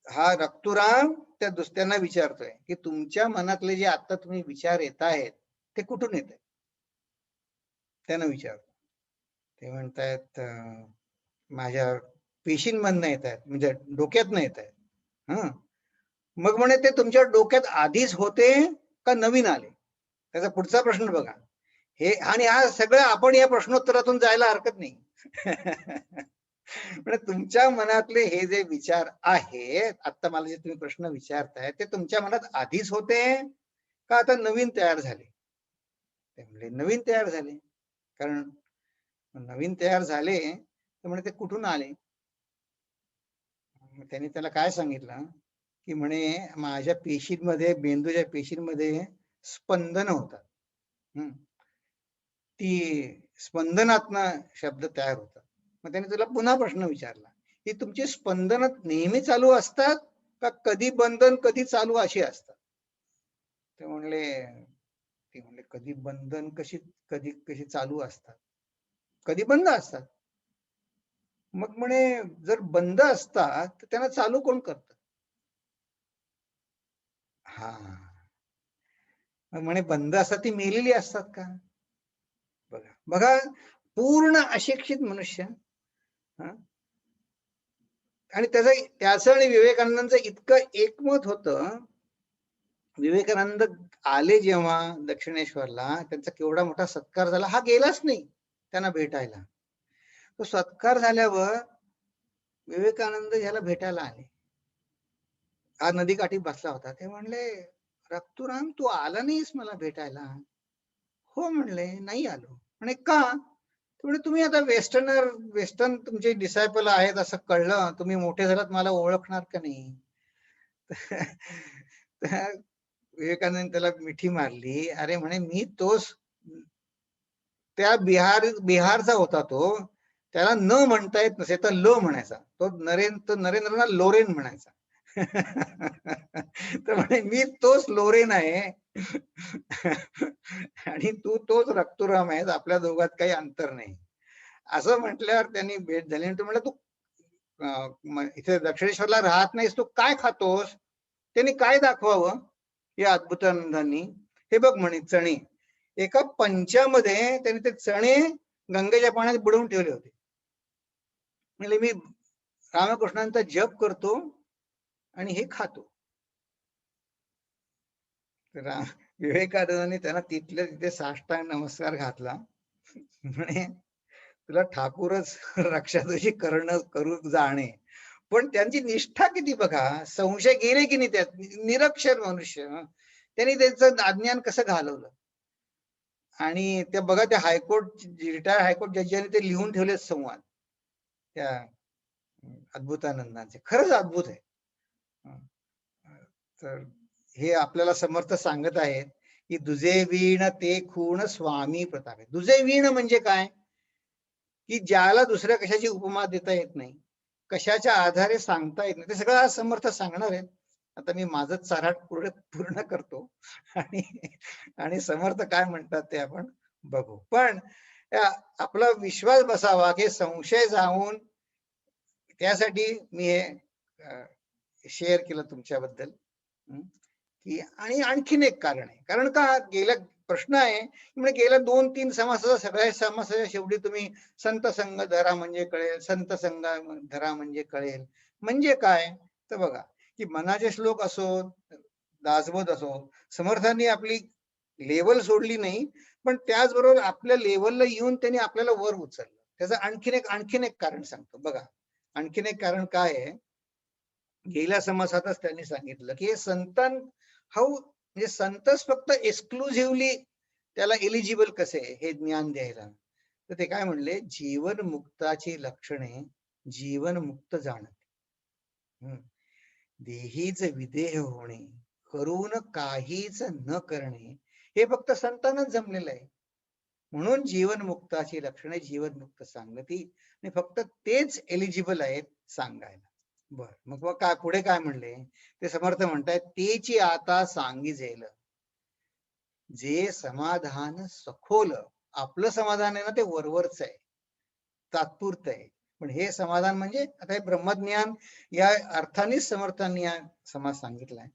हा रक्तुराम त्या दुसऱ्यांना विचारतोय की तुमच्या मनातले जे आता तुम्ही विचार येत आहेत ते कुठून येत आहेत, त्यांना विचारतो. ते म्हणतायत माझ्या पेशींमधनं येत आहेत, म्हणजे डोक्यातनं येत आहेत. मग म्हणे ते तुमच्या डोक्यात आधीच होते का नवीन आले? त्याचा पुढचा प्रश्न बघा. हे आणि हा सगळं आपण या प्रश्नोत्तरातून जायला हरकत नाही. म्हणजे तुमच्या मनातले हे जे विचार आहेत, आता मला जे तुम्ही प्रश्न विचारताय, ते तुमच्या मनात आधीच होते का आता नवीन तयार झाले? ते म्हणजे नवीन तयार झाले. कारण नवीन तयार झाले तर म्हणजे ते कुठून आले? त्यांनी त्याला काय सांगितलं की म्हणे माझ्या पेशींमध्ये, मेंदूच्या पेशींमध्ये स्पंदन होतात. ती स्पंदनातनं शब्द तयार होतात. मग त्याने तुला पुन्हा प्रश्न विचारला की तुमची स्पंदन नेहमी चालू असतात का कधी बंधन कधी चालू अशी असतात? ते म्हणले कधी बंधन कधी चालू असतात, कधी बंद असतात. मग म्हणे जर बंद असतात तर त्यांना चालू कोण करतं? हा, म्हणे बंद असतात ती मेलेली असतात का? बघा बघा, पूर्ण अशिक्षित मनुष्य. आणि त्याचं आणि विवेकानंदांचं इतकं एकमत होतं. विवेकानंद आले जेव्हा दक्षिणेश्वरला, त्यांचा केवढा मोठा सत्कार झाला. हा गेलाच नाही त्यांना भेटायला. तो सत्कार झाल्यावर विवेकानंद याला भेटायला आले. हा नदीकाठी बसला होता. ते म्हणले रक्तुराम तू आला नाहीस मला भेटायला? हो म्हणले, नाही आलो. म्हणे का? तुम्ही आता वेस्टर्न तुमचे डिसायपल आहेत असं कळलं, तुम्ही मोठे झालात, मला ओळखणार का नाही? विवेकानंद त्याला मिठी मारली. अरे म्हणे मी तोच, त्या बिहारचा होता तो, त्याला न म्हणता येत नसे तर ल म्हणायचा. तो नरेंद्रना लोरेन म्हणायचा. तर म्हणे मी तोच लोरेन आहे आणि तू तोच रक्तुराम आहेस, आपल्या दोघात काही अंतर नाही. असं म्हटल्यावर त्यांनी भेट झाली. आणि तो म्हणला तू इथे दक्षिणेश्वरला राहत नाहीस, तू काय खातोस? त्यांनी काय दाखवावं या अद्भुतानंदांनी. हे बघ म्हणे चणे, एका पंचामध्ये त्यांनी ते चणे गंगेच्या पाण्यात बुडवून ठेवले होते. म्हणजे मी रामकृष्णांचा जप करतो आणि हे खातो. तर विवेकानंदांनी त्यांना तिथल्या तिथे साष्टांग नमस्कार घातला. म्हणे तुला ठाकूरच रक्षा तुझी करू जाणे. पण त्यांची निष्ठा किती बघा, संशय गेले की नाही त्यात, निरक्षर मनुष्य. त्यांनी त्यांचं अज्ञान कसं घालवलं. आणि ते बघा, त्या हायकोर्ट रिटायर्ड हायकोर्ट जजांनी ते लिहून ठेवले संवाद त्या अद्भुतानंदांचे. खरंच अद्भुत आहे. तर हे आपल्याला समर्थ सांगत आहेत की दुजे वीण ते खूण स्वामी प्रताप. दुजे वीण म्हणजे काय, की ज्याला दुसऱ्या कशाची उपमा देता येत नाही, कशाच्या आधारे सांगता येत नाही, ते सगळं आज समर्थ सांगणार आहेत. आता मी माझं चाराट पूर्ण करतो आणि आणि समर्थ काय म्हणतात ते आपण बघू. पण आपला विश्वास बसावा की संशय जाऊन, त्यासाठी मी हे शेअर केलं तुमच्याबद्दल. की आणि आणखीन एक कारण आहे. कारण का, गेल्या प्रश्न आहे म्हणजे गेल्या 2-3 समासाचा सगळ्या समासाच्या शेवटी तुम्ही संत संग धरा म्हणजे कळेल, संत संग धरा म्हणजे कळेल. म्हणजे काय तर बघा, की मनाचे श्लोक असो, दासबोध असो, समर्थांनी आपली लेवल सोडली नाही, पण त्याचबरोबर आपल्या लेवलला येऊन त्यांनी आपल्याला वर उचललं. त्याचं आणखीन एक कारण सांगतो बघा. आणखीन एक कारण काय आहे, गेल्या समासातच त्यांनी सांगितलं की संतान म्हणजे संतच फक्त एक्सक्लुझिव्हली त्याला एलिजिबल कसे हे ज्ञान द्यायला. तर ते काय म्हणले, जीवन मुक्ताची लक्षणे जीवन मुक्त जाणते, देहीच विदेह होणे, करून काहीच न करणे, हे फक्त संतांनाच जमलेलं आहे. म्हणून जीवन मुक्ताची लक्षणे जीवन मुक्त सांगती आणि फक्त तेच एलिजिबल आहेत सांगायला. बर, मग काय पुढे काय म्हणले ते समर्थ म्हणतायत, तेची आता सांगी जेल, जे समाधान सखोल. आपलं समाधान आहे ना ते वरवरच आहे, तात्पुरतं आहे. पण हे समाधान म्हणजे आता हे ब्रह्मज्ञान या अर्थानेच समर्थांनी हा समाज सांगितलाय.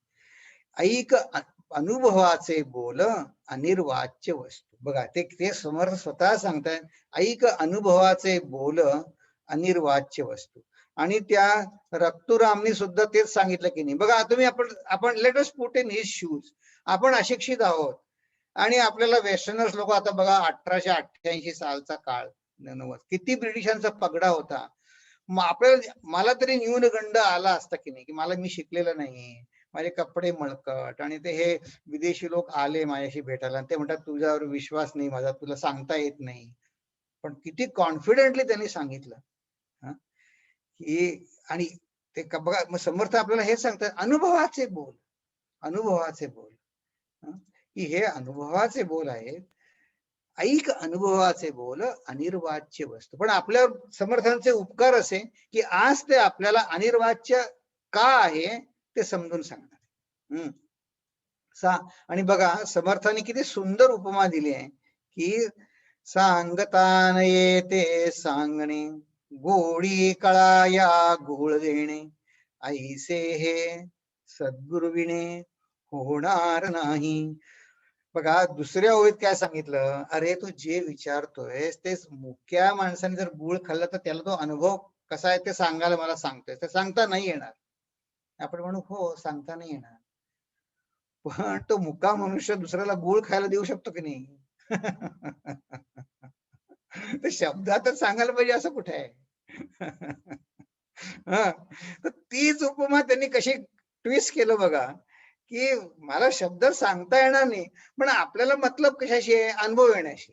ऐक अनुभवाचे बोल अनिर्वाच्य वस्तू. बघा, ते समर्थ स्वतः सांगतायत, ऐक अनुभवाचे बोल अनिर्वाच्य वस्तू. आणि त्या रक्तुरामनी सुद्धा तेच सांगितलं की नाही. बघा तुम्ही, आपण let us put in his shoes. आपण अशिक्षित आहोत आणि आपल्याला वेस्टर्नर्स लोक, आता बघा 1888 सालचा काळ, किती ब्रिटिशांचा पगडा होता. मला तरी न्यूनगंड आला असता की नाही, की मी शिकलेलं नाही, माझे कपडे मळकट, आणि ते हे विदेशी लोक आले माझ्याशी भेटायला, ते म्हणतात तुझ्यावर विश्वास नाही माझा, तुला सांगता येत नाही. पण किती कॉन्फिडेंटली त्यांनी सांगितलं की, आणि ते बघा, मग समर्थ आपल्याला हे सांगतात, अनुभवाचे बोल, अनुभवाचे बोल, की हे अनुभवाचे बोल आहेत. ऐक अनुभवाचे बोल अनिर्वाच्य वस्तू. पण आपल्या समर्थांचे उपकार असे की आज ते आपल्याला अनिर्वाच्य का आहे ते समजून सांगणार. आणि बघा, समर्थांनी किती सुंदर उपमा दिली आहे की सांगतान येते सांगणे, गोडी कळाया गोळ देणे, ऐसे हे सद्गुरुविणे होणार नाही. बघा, दुसऱ्या ओळीत काय सांगितलं, अरे तू जे विचारतोय ते मुक्या माणसाने जर गुळ खाल्ला तर त्याला तो अनुभव कसा आहे ते सांगायला मला सांगतोय, ते सांगता नाही येणार. आपण म्हणू हो, सांगता नाही येणार. पण तो मुका मनुष्य दुसऱ्याला गुळ खायला देऊ शकतो की नाही? ते शब्दातच सांगायला पाहिजे असं कुठे आहे? तर तीच उपमा त्यांनी कशी ट्विस्ट केलं बघा, की मला शब्द सांगता येणार नाही, पण आपल्याला मतलब कशाशी आहे, अनुभव येण्याशी.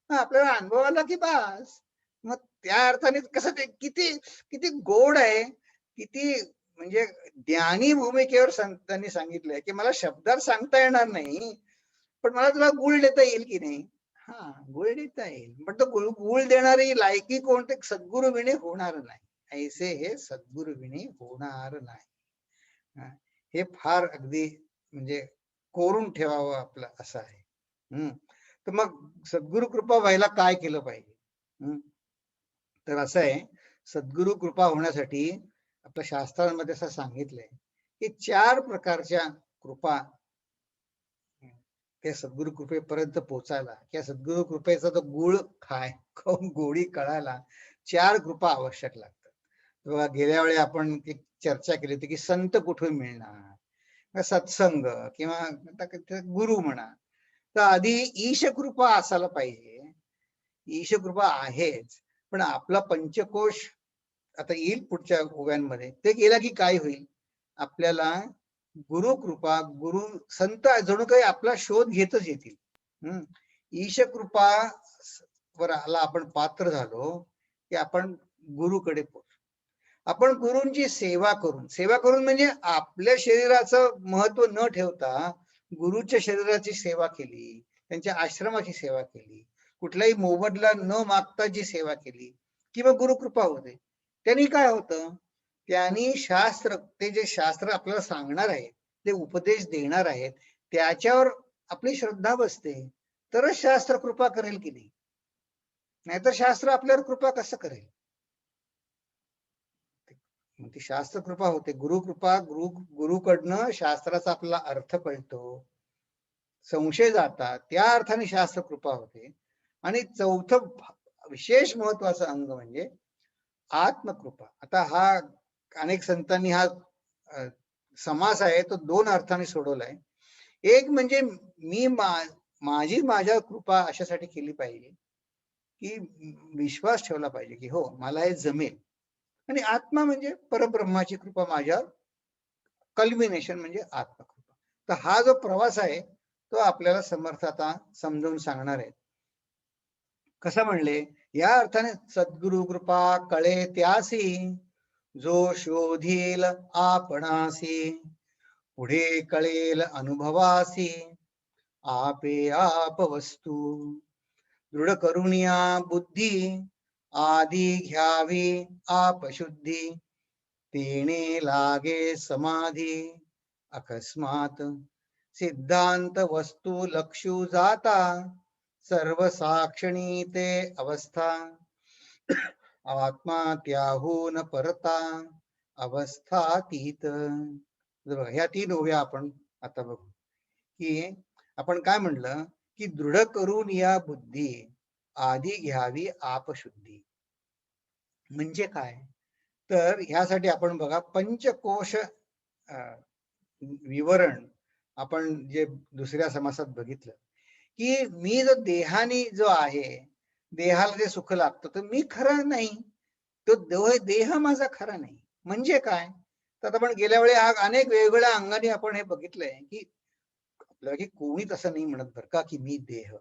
आपल्याला अनुभव आला की बस. मग त्या अर्थाने कसं ते किती किती गोड आहे, किती म्हणजे ज्ञानी भूमिकेवर संतांनी सांगितलंय की मला शब्दात सांगता येणार नाही, पण मला तुला गुळ देता येईल की नाही. गुळ देता येईल, पण तो गुळ देणारी लायकी कोणते, सद्गुरु विणे होणार नाही. ऐसे हे सद्गुरु विणे होणार नाही. हे फार अगदी म्हणजे कोरून ठेवावं आपलं असं आहे. तर मग सद्गुरु कृपा व्हायला काय केलं पाहिजे? तर असं आहे, सद्गुरु कृपा होण्यासाठी आपल्या शास्त्रांमध्ये असं सांगितलंय की 4 प्रकारच्या कृपा, त्या सद्गुरु कृपेपर्यंत पोहोचायला किंवा सद्गुरु कृपेचा तो गुळ खाऊन गोडी कळायला 4 कृपा आवश्यक लागतात. बघा गेल्या वेळी आपण एक चर्चा केली होती की संत कुठून मिळणार, सत्संग किंवा गुरु म्हणा. तर आधी ईशकृपा असायला पाहिजे. ईशकृपा आहेच, पण आपला पंचकोश आता येईल पुढच्या ओव्यांमध्ये. ते केला की काय होईल, आपल्याला गुरुकृपा, गुरु संत जणू काही आपला शोध घेतच येतील. ईशकृपा वरला आपण पात्र झालो की आपण गुरुकडे पोहोचू. आपण गुरूंची सेवा करून म्हणजे आपल्या शरीराचं महत्व न ठेवता गुरुच्या शरीराची सेवा केली, त्यांच्या आश्रमाची सेवा केली, कुठलाही मोबदला न मागता जी सेवा केली किंवा गुरुकृपा होते. त्यांनी काय होतं, त्यांनी शास्त्र, ते जे शास्त्र आपल्याला सांगणार आहेत, ते उपदेश देणार आहेत, त्याच्यावर आपली श्रद्धा बसते, तरच शास्त्र कृपा करेल की नाही. नाहीतर शास्त्र आपल्यावर कृपा कसं करेल. ती शास्त्र कृपा होते. गुरुकृपा, गुरुकडनं शास्त्राचा आपला अर्थ कळतो, संशय जातात, त्या अर्थाने शास्त्र कृपा होते. आणि चौथं विशेष महत्वाचं अंग म्हणजे आत्मकृपा. आता हा अनेक संतांनी हा समास आहे तो 2 अर्थाने सोडवलाय. एक म्हणजे मी माझी माझ्या कृपा अशासाठी केली पाहिजे की विश्वास ठेवला पाहिजे की हो मला हे जमेल. आणि आत्मा म्हणजे परब्रह्माची कृपा माझ्यावर, कल्मिनेशन म्हणजे आत्मकृपा. तर हा जो प्रवास आहे तो आपल्याला समर्थ आता समजावून सांगणार आहे. कसं म्हणले, या अर्थाने सद्गुरु कृपा कळे त्यासी, जो शोधील आपणासी, पुढे कळेल अनुभवासी, आपे आप वस्तू. दृढ करुणिया बुद्धी, आधी घ्यावी आप शुद्धी, तेणे लागे समाधी, अकस्मात सिद्धांत वस्तू लक्षू जाता, सर्व साक्षणी ते अवस्था, आत्मा त्याहून परता, अवस्थातीत. ह्या 3 ओव्या आपण आता बघू. की आपण काय म्हणलं की दृढ करून या बुद्धी, आधी घ्यावी आपशुद्धी. म्हणजे काय, तर ह्यासाठी आपण बघा पंचकोश विवरण आपण जे दुसऱ्या समासात बघितलं की मी जो देहाने जो आहे, देहाला जे सुख लागतं तर मी खरा नाही, तो देह माझा खरा नाही. म्हणजे काय, तर आता आपण गेल्या वेळी अनेक वेगवेगळ्या अंगाने आपण हे बघितलंय की आपल्याला की कोणी तसं नाही म्हणत बरं का की मी देह,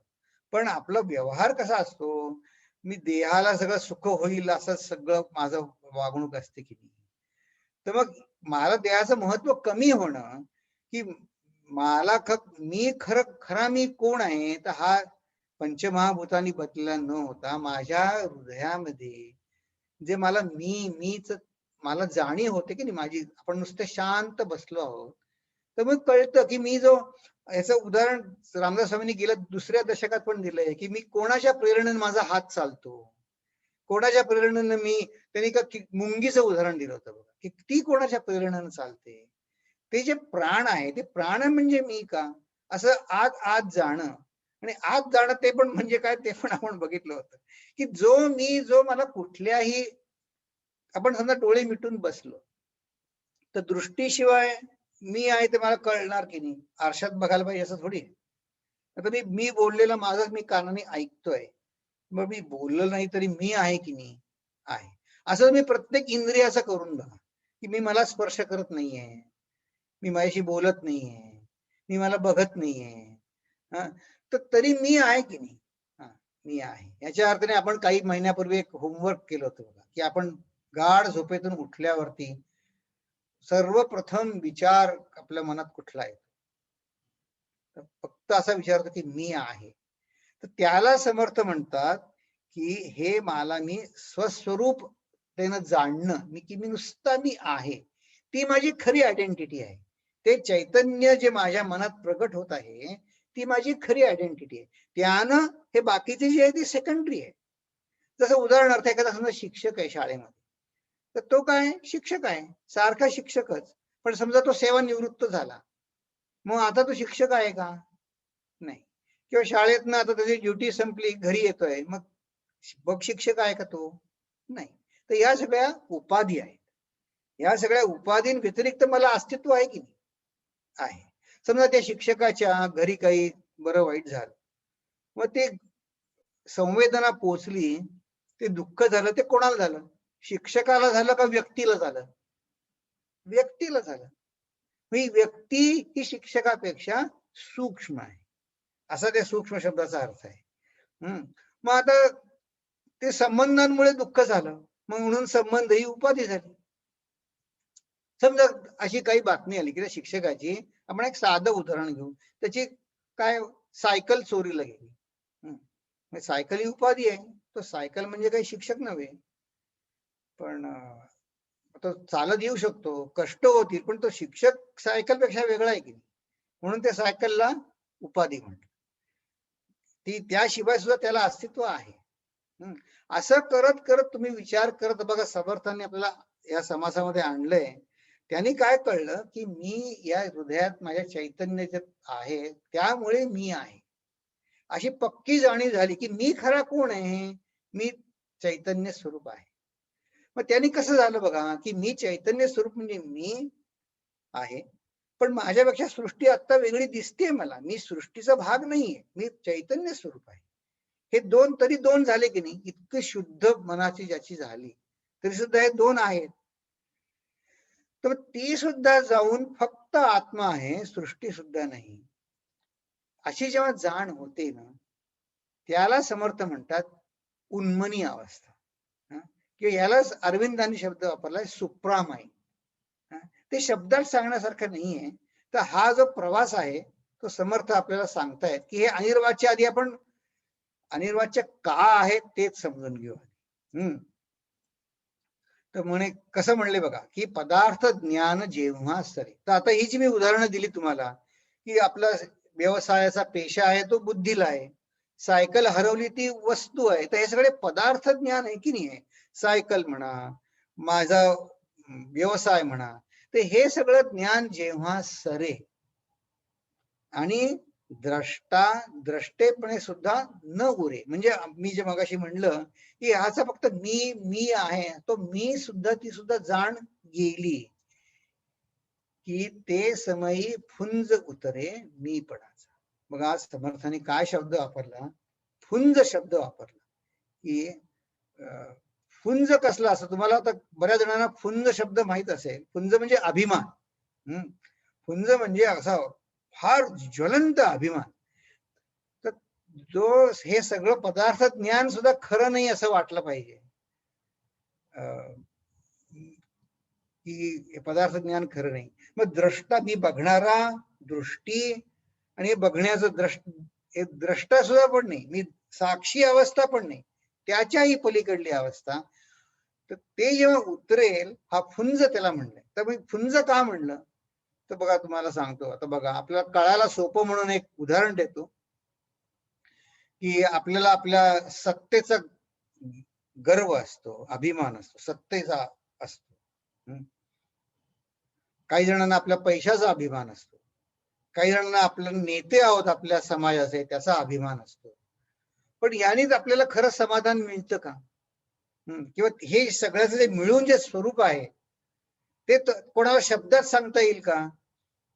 पण आपला व्यवहार कसा असतो, मी देहाला सगळं सुख होईल असं सगळं माझं वागणूक असते की नाही. तर मग मला देहाचं महत्व कमी होणं की मला मी खरा मी कोण आहे, तर हा पंचमहाभूतांनी बदलला न होता माझ्या हृदयामध्ये जे मला मीच मला जाणीव होते की नाही माझी. आपण नुसतं शांत बसलो आहोत तर मग कळतं की मी जो, याचं उदाहरण रामदास स्वामींनी गेल्या दुसऱ्या दशकात पण दिलंय की मी कोणाच्या प्रेरणेने माझा हात चालतो, कोणाच्या प्रेरणेने मी, त्यांनी का मुंगीचं उदाहरण दिलं होतं बघा की ती कोणाच्या प्रेरणेने चालते. ते जे प्राण आहे ते प्राण म्हणजे मी का, असं आत जाणं. आणि आत जाणं ते पण म्हणजे काय ते पण आपण बघितलं होतं की जो मला कुठल्याही, आपण समजा डोळे मिटून बसलो तर दृष्टीशिवाय मी आहे ते मला कळणार की नाही, आरशात बघायला पाहिजे असं थोडी. आता मी बोललेलं माझं मी कानाने ऐकतोय, मग मी बोललो नाही तरी मी आहे की नाही आहे. असं मी प्रत्येक इंद्रिय असं करून बघा की मी मला स्पर्श करत नाहीये, मी माझ्याशी बोलत नाहीये, मी मला बघत नाहीये, तर तरी मी आहे की नाही. मी आहे. याच्या अर्थाने आपण काही महिन्यापूर्वी एक होमवर्क केलं होतं बघा की आपण गाढ झोपेतून उठल्यावरती सर्वप्रथम विचार आपल्या मनात कुठला आहे, तर फक्त असा विचार होतो की मी आहे. तर त्याला समर्थ म्हणतात की हे मला मी स्वस्वरूप त्यानं जाणणं, मी नुसता मी आहे, ती माझी खरी आयडेंटिटी आहे. ते चैतन्य जे माझ्या मनात प्रगट होत आहे ती माझी खरी आयडेंटिटी आहे. त्यानं हे बाकीचे जे आहे ते सेकंडरी आहे. जसं उदाहरणार्थ एखादा समजा शिक्षक आहे शाळेमध्ये, तर तो काय शिक्षक आहे, सारखा शिक्षकच. पण समजा तो सेवानिवृत्त झाला मग आता तो शिक्षक आहे का? नाही. किंवा शाळेतनं आता त्याची ड्युटी संपली, घरी येतोय, मग शिक्षक आहे का तो? नाही. तर या सगळ्या उपाधी आहेत. या सगळ्या उपाधीं व्यतिरिक्त मला अस्तित्व आहे की नाही? आहे. समजा त्या शिक्षकाच्या घरी काही बरं वाईट झालं, मग ते संवेदना पोचली, ते दुःख झालं, ते कोणाला झालं? शिक्षकाला झालं का व्यक्तीला झालं? व्यक्तीला झालं. ही व्यक्ती ही शिक्षकापेक्षा सूक्ष्म आहे, असा त्या सूक्ष्म शब्दाचा अर्थ आहे. मग आता ते संबंधांमुळे दुःख झालं, मग म्हणून संबंध ही उपाधी झाली. समजा अशी काही बातमी आली की त्या शिक्षकाची, आपण एक साधं उदाहरण घेऊ, त्याची काय सायकल चोरीला गेली. सायकल ही उपाधी आहे. तो सायकल म्हणजे काही शिक्षक नव्हे, पण तो चालत येऊ शकतो, कष्ट होतील, पण तो शिक्षक सायकलपेक्षा वेगळा आहे की नाही? म्हणून त्या सायकलला उपाधी म्हणतात. ती त्याशिवाय सुद्धा त्याला अस्तित्व आहे. असं करत करत तुम्ही विचार करत बघा, समर्थांनी आपल्याला या समासामध्ये आणलंय. त्यांनी काय कळलं की मी या हृदयात माझ्या चैतन्य आहे, त्यामुळे मी आहे, अशी पक्की जाणीव झाली की मी खरा कोण आहे? मी चैतन्य स्वरूप आहे. मग त्यांनी कसं झालं बघा, की मी चैतन्य स्वरूप म्हणजे मी आहे, पण माझ्यापेक्षा सृष्टी आता वेगळी दिसते मला. मी सृष्टीचा भाग नाहीये, मी चैतन्य स्वरूप आहे. हे दोन तरी दोन झाले की नाही? इतकं शुद्ध मनाची ज्याची झाली, तरी सुद्धा हे दोन आहेत. तर ती सुद्धा जाऊन फक्त आत्मा आहे, सृष्टी सुद्धा नाही, अशी जेव्हा जाण होते ना, त्याला समर्थ म्हणतात उन्मनी अवस्था. किंवा यालाच अरविंदांनी शब्द वापरलाय सुप्रामाई. ते शब्दात सांगण्यासारखं नाहीये. तर हा जो प्रवास आहे तो समर्थ आपल्याला सांगतायत की हे अनिर्वाच्य आधी आपण अनिर्वाच्य का आहे तेच समजून घेऊ. तर म्हणे कसं म्हणले बघा, की पदार्थ ज्ञान जेव्हा सरे. तर आता ही जी मी उदाहरणं दिली तुम्हाला, की आपला व्यवसायाचा पेशा आहे तो बुद्धीला आहे, सायकल हरवली ती वस्तू आहे, तर हे सगळे पदार्थ ज्ञान आहे की नाही आहे? सायकल म्हणा, माझा व्यवसाय म्हणा, तर हे सगळं ज्ञान जेव्हा सरे आणि द्रष्टा द्रष्टेपणे सुद्धा न उरे, म्हणजे मी जे मगाशी म्हणलं की ह्याचा फक्त मी आहे, तो मी सुद्धा ती सुद्धा जाण गेली की ते समयी फुंज उतरे मी पडाचा. मग आज समर्थाने काय शब्द वापरला? फुंज शब्द वापरला. की फुंज कसला असं तुम्हाला आता बऱ्याच जणांना फुंज शब्द माहित असेल. फुंज म्हणजे अभिमान. फुंज म्हणजे असा फार ज्वलंत अभिमान. तर जो हे सगळं पदार्थ ज्ञान सुद्धा खरं नाही असं वाटलं पाहिजे, की पदार्थ ज्ञान खरं नाही. मग द्रष्टा, मी बघणारा, दृष्टी आणि बघण्याचं द्रष्टा सुद्धा पण नाही, मी साक्षी अवस्था पण नाही, त्याच्याही पलीकडली अवस्था. तर ते जेव्हा उतरेल हा फुंज त्याला म्हणलंय. तर मी फुंज का म्हणलं? तर बघा तुम्हाला सांगतो. आता बघा, आपल्याला कळायला सोपं म्हणून एक उदाहरण देतो, की आपल्याला आपल्या सत्तेचा गर्व असतो, अभिमान असतो, सत्तेचा असतो. काही जणांना आपल्या पैशाचा अभिमान असतो, काही जणांना आपलं नेते आहोत आपल्या समाजाचे त्याचा अभिमान असतो. पण यानेच आपल्याला खरं समाधान मिळतं का? किंवा हे सगळ्याचं जे मिळून जे स्वरूप आहे ते कोणाला शब्दात सांगता येईल का?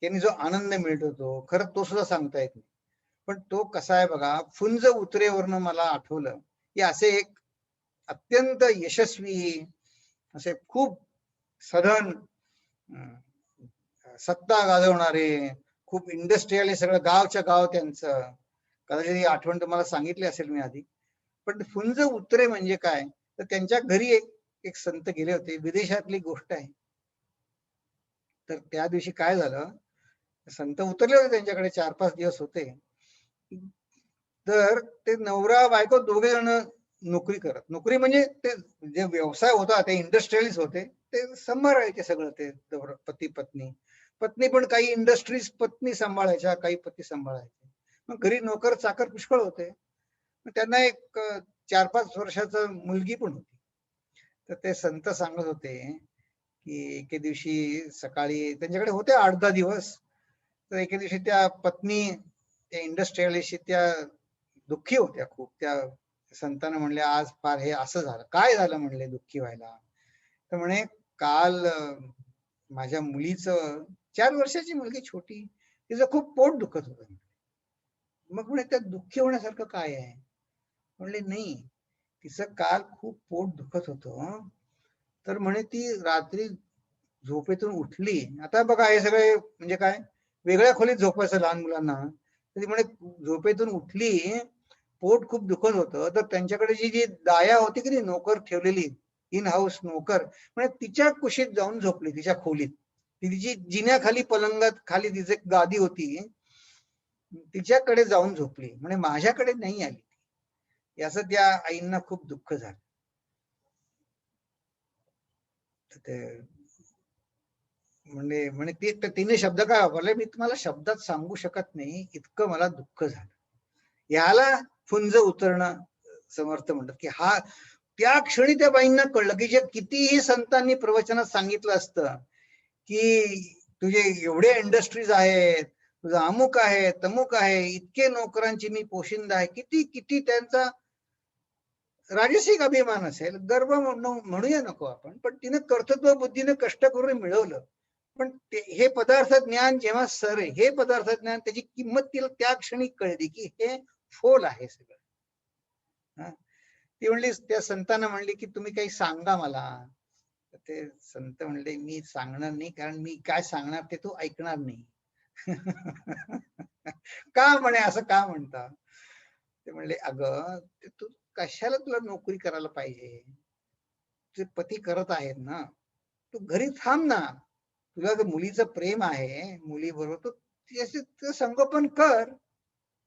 त्यांनी जो आनंद मिळतो तो खरं तो सुद्धा सांगता येत नाही. पण तो कसा आहे बघा, फुंज उतरेवरनं मला आठवलं की असे एक अत्यंत यशस्वी असे खूप सधन सत्ता गाजवणारे, खूप इंडस्ट्रियल सगळं गावच्या गाव त्यांचं, कदाचित ही आठवण तुम्हाला सांगितली असेल मी आधी. पण फुंज उतरे म्हणजे काय? तर त्यांच्या घरी एक संत गेले होते, विदेशातली गोष्ट आहे. तर त्या दिवशी काय झालं, संत उतरले होते त्यांच्याकडे, 4-5 दिवस होते. तर ते नवरा बायको दोघे जण नोकरी करत, नोकरी म्हणजे ते जे व्यवसाय होता ते इंडस्ट्रियलिस्ट होते, ते सांभाळायचे सगळं, ते पती पत्नी. पत्नी पण काही इंडस्ट्रीज पत्नी सांभाळायच्या, काही पती सांभाळायचे. मग घरी नोकर चाकर पुष्कळ होते. त्यांना एक 4-5 वर्षाचा मुलगी पण होती. तर ते संत सांगत होते की एके दिवशी सकाळी त्यांच्याकडे होते 8-10 दिवस. तर एके दिवशी त्या पत्नी त्या इंडस्ट्रियलिस्टशी त्या दुःखी होत्या खूप. त्या संतांना म्हणले, आज फार हे असं झालं. काय झालं म्हणले दुःखी व्हायला? तर म्हणे, काल माझ्या मुलीचं 4 वर्षाची मुलगी छोटी, तिचं खूप पोट दुखत होतं. मग म्हणे त्यात दुःखी होण्यासारखं काय आहे? म्हणले नाही, तिचं काल खूप पोट दुखत होतं. तर म्हणे ती रात्री झोपेतून उठली. आता बघा हे सगळे म्हणजे काय, वेगळ्या खोलीत झोपायचं लहान मुलांना. तर ती म्हणे झोपेतून उठली, पोट खूप दुखत होतं. तर त्यांच्याकडे जी जी दाया होती की नाही नोकर ठेवलेली, इन हाऊस नोकर, म्हणजे तिच्या कुशीत जाऊन झोपली, तिच्या खोलीत. तिची जिन्याखाली पलंगात खाली तिची गादी होती, तिच्याकडे जाऊन झोपली. म्हणे माझ्याकडे नाही आली. याचं त्या आईंना खूप दुःख झालं. ते म्हणजे म्हणे तिने शब्द काय वापरले, मी तुम्हाला शब्दात सांगू शकत नाही, इतकं मला दुःख झालं. याला फुंज उतरणं समर्थ म्हणतात, की हा त्या क्षणी त्या बाईंना कळलं, की जे कितीही संतांनी प्रवचनात सांगितलं असतं, की तुझे एवढे इंडस्ट्रीज आहेत, तुझं अमुक आहे, तमुक आहे, इतके नोकरांची मी पोशिंदा आहे, किती किती त्यांचा राजसिक अभिमान असेल, गर्व म्हणूया नको आपण, पण तिने कर्तृत्व बुद्धीने कष्ट करून मिळवलं. पण हे पदार्थ ज्ञान जेव्हा सर हे पदार्थ ज्ञान त्याची किंमत तिला त्या क्षणी कळली, की हे फोल आहे सगळं. ती म्हणली, त्या संतांना म्हणली की तुम्ही काही सांगा मला. ते संत म्हणले, मी सांगणार नाही, कारण मी काय सांगणार ते तू ऐकणार नाही. का म्हणे, असं का म्हणता? ते म्हणले, अगं तू कशाला तुला नोकरी करायला पाहिजे? तुझे पती करत आहेत ना, तू घरी थांब ना. तुला जर मुलीचं प्रेम आहे मुलीबरोबर, तर तिचं संगोपन कर.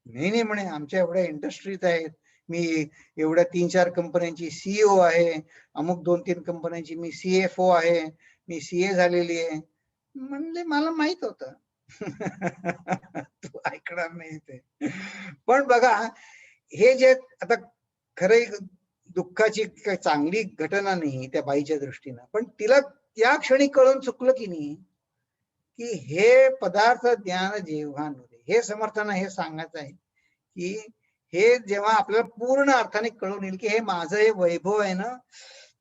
नाही नाही म्हणे, आमच्या एवढ्या इंडस्ट्रीज आहेत, मी एवढ्या 3-4 कंपन्यांची सीईओ आहे, अमुक 2-3 कंपन्यांची मी सीएफओ आहे, मी सीए झालेली आहे. म्हणले मला माहित होतं. तू ऐकणार नाही ते. पण बघा, हे जे आता खरंय दुःखाची चांगली घटना नाही त्या बाईच्या दृष्टीनं, पण तिला त्या क्षणी कळून चुकलं की नाही, की हे पदार्थ ज्ञान जेव्हा नव्हे. हे समर्थांना हे सांगायचं आहे, की हे जेव्हा आपल्याला पूर्ण अर्थाने कळून येईल, की हे माझं हे वैभव आहे ना,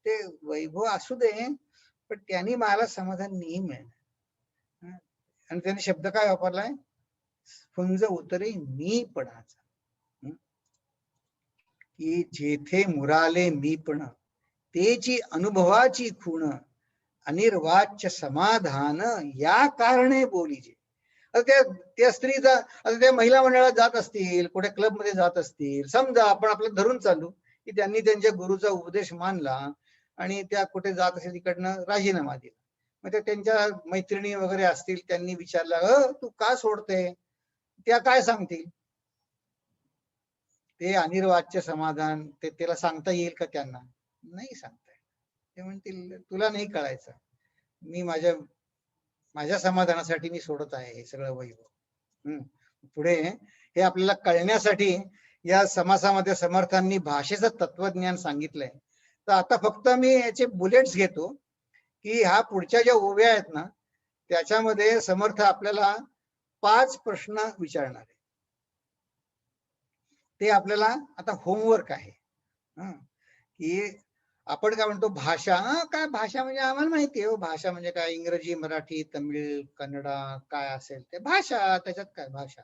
ते वैभव असू दे, पण त्यांनी मला समाधान नाही मिळणार. आणि त्याने शब्द काय वापरलाय, फुंज उतरे मीपणाचा. की जेथे मुराले मीपण, तेची अनुभवाची खूण, अनिर्वाच्य समाधान या कारणे बोलीजे. त्या त्या स्त्रीचा, आता त्या महिला मंडळात जात असतील, कुठे क्लब मध्ये जात असतील, समजा आपण आपलं धरून चालू की त्यांनी त्यांच्या गुरुचा उपदेश मानला आणि त्या कुठे जात असेल तिकडनं राजीनामा दिला. मग त्या त्यांच्या मैत्रिणी वगैरे असतील, त्यांनी विचारलं, तू का सोडते? त्या काय सांगतील? ते अनिर्वाच्य समाधान ते त्याला सांगता येईल का त्यांना? नाही सांगता येईल. ते म्हणतील तुला नाही कळायचं, मी माझ्या समाधानासाठी मी सोडत आहे हे सगळं वैभव. पुढे हे आपल्याला कळण्यासाठी या समासामध्ये समर्थांनी भाषेचं तत्वज्ञान सांगितलंय. तर आता फक्त मी याचे बुलेट्स घेतो, की ह्या पुढच्या ज्या ओव्या आहेत ना, त्याच्यामध्ये समर्थ आपल्याला 5 प्रश्न विचारणार आहे. ते आपल्याला आता होमवर्क आहे. की आपण काय म्हणतो, भाषा, काय भाषा म्हणजे आम्हाला माहिती आहे, भाषा म्हणजे काय, इंग्रजी, मराठी, तमिळ, कन्नडा, काय असेल ते भाषा, त्याच्यात काय भाषा.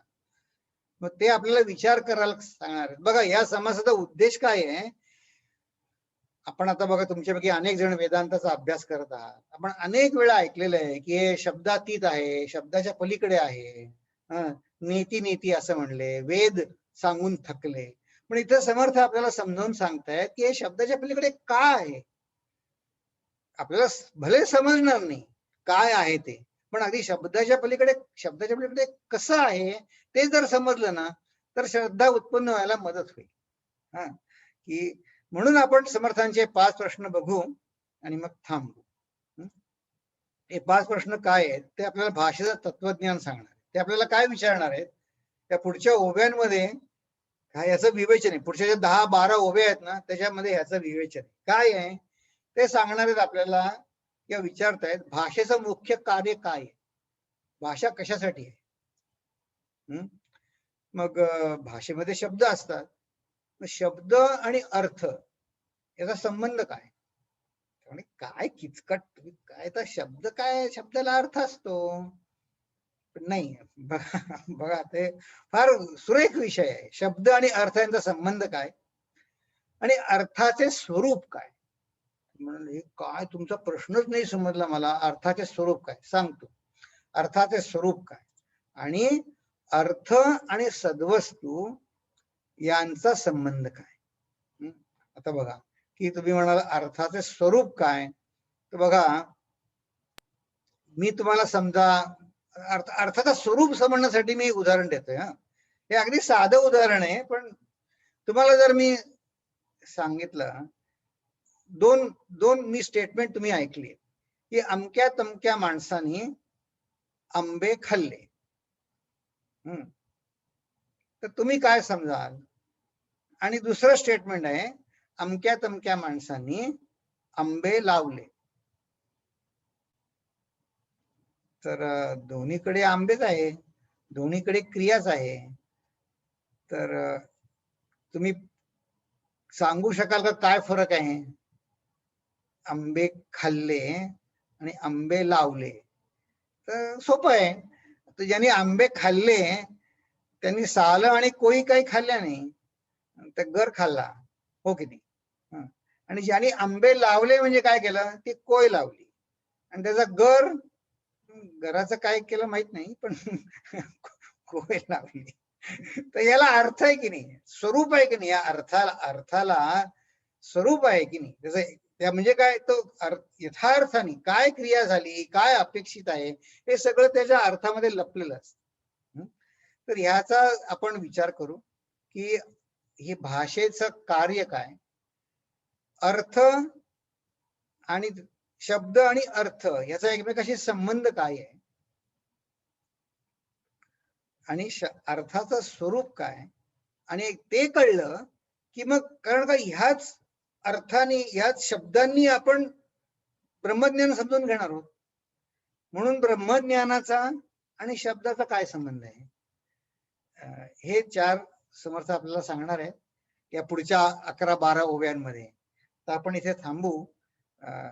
मग ते आपल्याला विचार करायला सांगणार आहेत. बघा या समासाचा उद्देश काय आहे, आपण आता बघा तुमच्यापैकी अनेक जण वेदांताचा अभ्यास करत आहात. आपण अनेक वेळा ऐकलेलं आहे की हे शब्दातीत आहे, शब्दाच्या पलीकडे आहे. नीती नीती असं म्हणले, वेद सांगून थकले. पण इथं समर्थ आपल्याला समजावून सांगतायत की हे शब्दाच्या पलीकडे काय आहे. आपल्याला भले समजणार नाही काय आहे ते, पण अगदी शब्दाच्या पलीकडे कसं आहे ते जर समजलं ना, तर श्रद्धा उत्पन्न व्हायला मदत होईल. की म्हणून आपण समर्थांचे 5 प्रश्न बघू आणि मग थांबू. हे 5 प्रश्न काय आहेत ते आपल्याला भाषेचं तत्वज्ञान सांगणार. ते आपल्याला काय विचारणार आहेत, त्या पुढच्या ओव्यांमध्ये काय याचं विवेचन आहे. पुढच्या ज्या 10-12 ओव्या आहेत ना, त्याच्यामध्ये याचं विवेचन काय आहे ते सांगणार आहेत आपल्याला. या विचारतायत भाषेचं मुख्य कार्य काय आहे, भाषा कशासाठी आहे. हम्म? मग भाषेमध्ये शब्द असतात. मग शब्द आणि अर्थ याचा संबंध काय? म्हणजे काय किचकट, काय तर शब्द, काय शब्दाला अर्थ असतो. नाही, बघा बघा, ते फार सुरेख विषय आहे. शब्द आणि अर्थ यांचा संबंध काय आणि अर्थाचे स्वरूप काय. म्हणजे काय, तुमचा प्रश्नच नाही समजला मला. अर्थाचे स्वरूप काय सांगतो. अर्थाचे स्वरूप काय आणि अर्थ आणि सद्वस्तू यांचा संबंध काय. आता बघा, की तुम्ही म्हणाल अर्थाचे स्वरूप काय, तर बघा, मी तुम्हाला समजा अर्थाचं स्वरूप समजण्यासाठी मी उदाहरण देतोय. हे अगदी साधं उदाहरण आहे, पण तुम्हाला जर मी सांगितलं, दोन दोन मी स्टेटमेंट तुम्ही ऐकली की अमक्या तमक्या माणसाने आंबे खाल्ले. तर तुम्ही काय समजाल? आणि दुसरं स्टेटमेंट आहे, अमक्या तमक्या माणसांनी आंबे लावले. तर दोन्हीकडे आंबेच आहे, दोन्हीकडे क्रियाच आहे. तर तुम्ही सांगू शकाल का काय फरक आहे? आंबे खाल्ले आणि आंबे लावले. तर सोपं आहे. तर ज्यांनी आंबे खाल्ले त्यांनी साल आणि कोई काही खाल्ल्या नाही, तर गर खाल्ला, हो की नाही. आणि ज्यांनी आंबे लावले म्हणजे काय केलं, ती कोय लावली आणि त्याचा घराचं काय केलं माहित नाही, पण कोय लावली. तर याला अर्थ आहे की नाही, स्वरूप आहे की नाही, या अर्थाला स्वरूप आहे की नाही. त्या म्हणजे काय, तो यथार्थाने काय क्रिया झाली, काय अपेक्षित आहे, हे सगळं त्याच्या अर्थामध्ये लपलेलं असतं. तर ह्याचा आपण विचार करू की हे भाषेचं कार्य काय, अर्थ आणि शब्द आणि अर्थ याचा एकमेकाशी संबंध काय आहे, आणि अर्थाचं स्वरूप काय. आणि ते कळलं की मग, कारण का ह्याच अर्थाने, ह्याच शब्दांनी आपण ब्रह्मज्ञान समजून घेणार आहोत. म्हणून ब्रह्मज्ञानाचा आणि शब्दाचा काय संबंध आहे, हे चार समर्थ आपल्याला सांगणार आहे या पुढच्या 11-12 ओव्यांमध्ये. तर आपण इथे थांबू.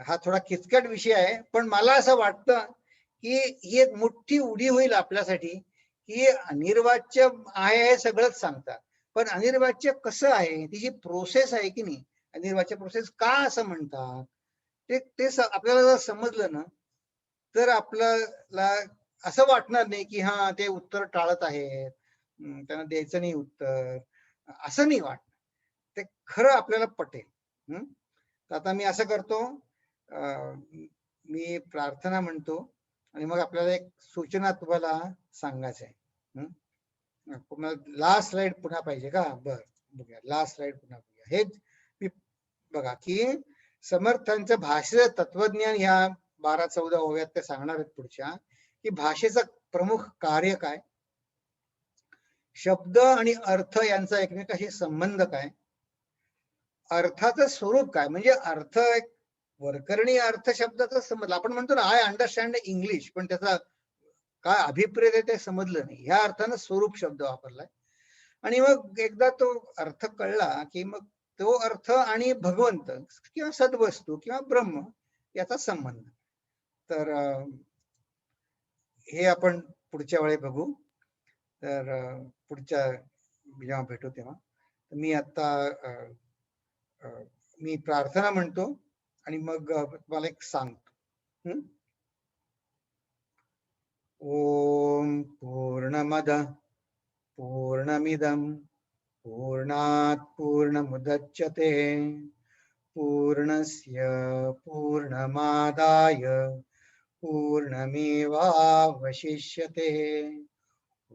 हा थोडा किचकट विषय आहे, पण मला असं वाटतं की ही एक मोठी उडी होईल आपल्यासाठी, की अनिर्वाच्य आहे हे सगळंच सांगतात, पण अनिर्वाच्य कसं आहे, तिची प्रोसेस आहे की नाही, अनिर्वाच्य प्रोसेस का असं म्हणतात, ते आपल्याला जर समजलं ना, तर आपल्याला असं वाटणार नाही की हा ते उत्तर टाळत आहेत, त्यांना द्यायचं नाही उत्तर, असं नाही वाटत. ते खरं आपल्याला पटेल. तर आता मी असं करतो, मी प्रार्थना म्हणतो आणि मग आपल्याला एक सूचना तुम्हाला सांगायचं आहे. लास्ट स्लाइड पुन्हा पाहिजे का? बर, बघूया लास्ट स्लाइड पुन्हा बघूया. हे बघा की समर्थांचं भाषेचं तत्वज्ञान ह्या 12-14 ओव्यात ते सांगणार आहेत पुढच्या, की भाषेचं प्रमुख कार्य काय, शब्द आणि अर्थ यांचा एकमेकाशी संबंध काय, अर्थाचं स्वरूप काय, म्हणजे अर्थ एक वरकरणी अर्थ शब्दाचा समजला. आपण म्हणतो ना, आय अंडरस्टँड इंग्लिश, पण त्याचा काय अभिप्रेत आहे ते समजलं नाही, ह्या अर्थानं स्वरूप शब्द वापरलाय. आणि मग एकदा तो अर्थ कळला की मग तो अर्थ आणि भगवंत किंवा सद्वस्तू किंवा ब्रह्म याचा संबंध. तर हे आपण पुढच्या वेळी बघू. तर पुढच्या जेव्हा भेटू तेव्हा मी आता मी प्रार्थना म्हणतो आणि मग तुम्हाला एक सांगतो. ओम पूर्णमद पूर्णमिदं पूर्णात् पूर्णमुदच्यते पूर्णस्य पूर्णमादाय पूर्णमेवावशिष्यते.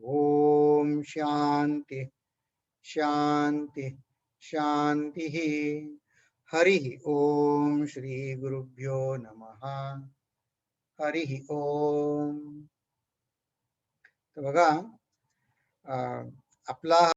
ओम शांति शांति शांति. हरि ओम. श्री गुरुभ्यो नमः. हरि ओम. तर बघा, आपला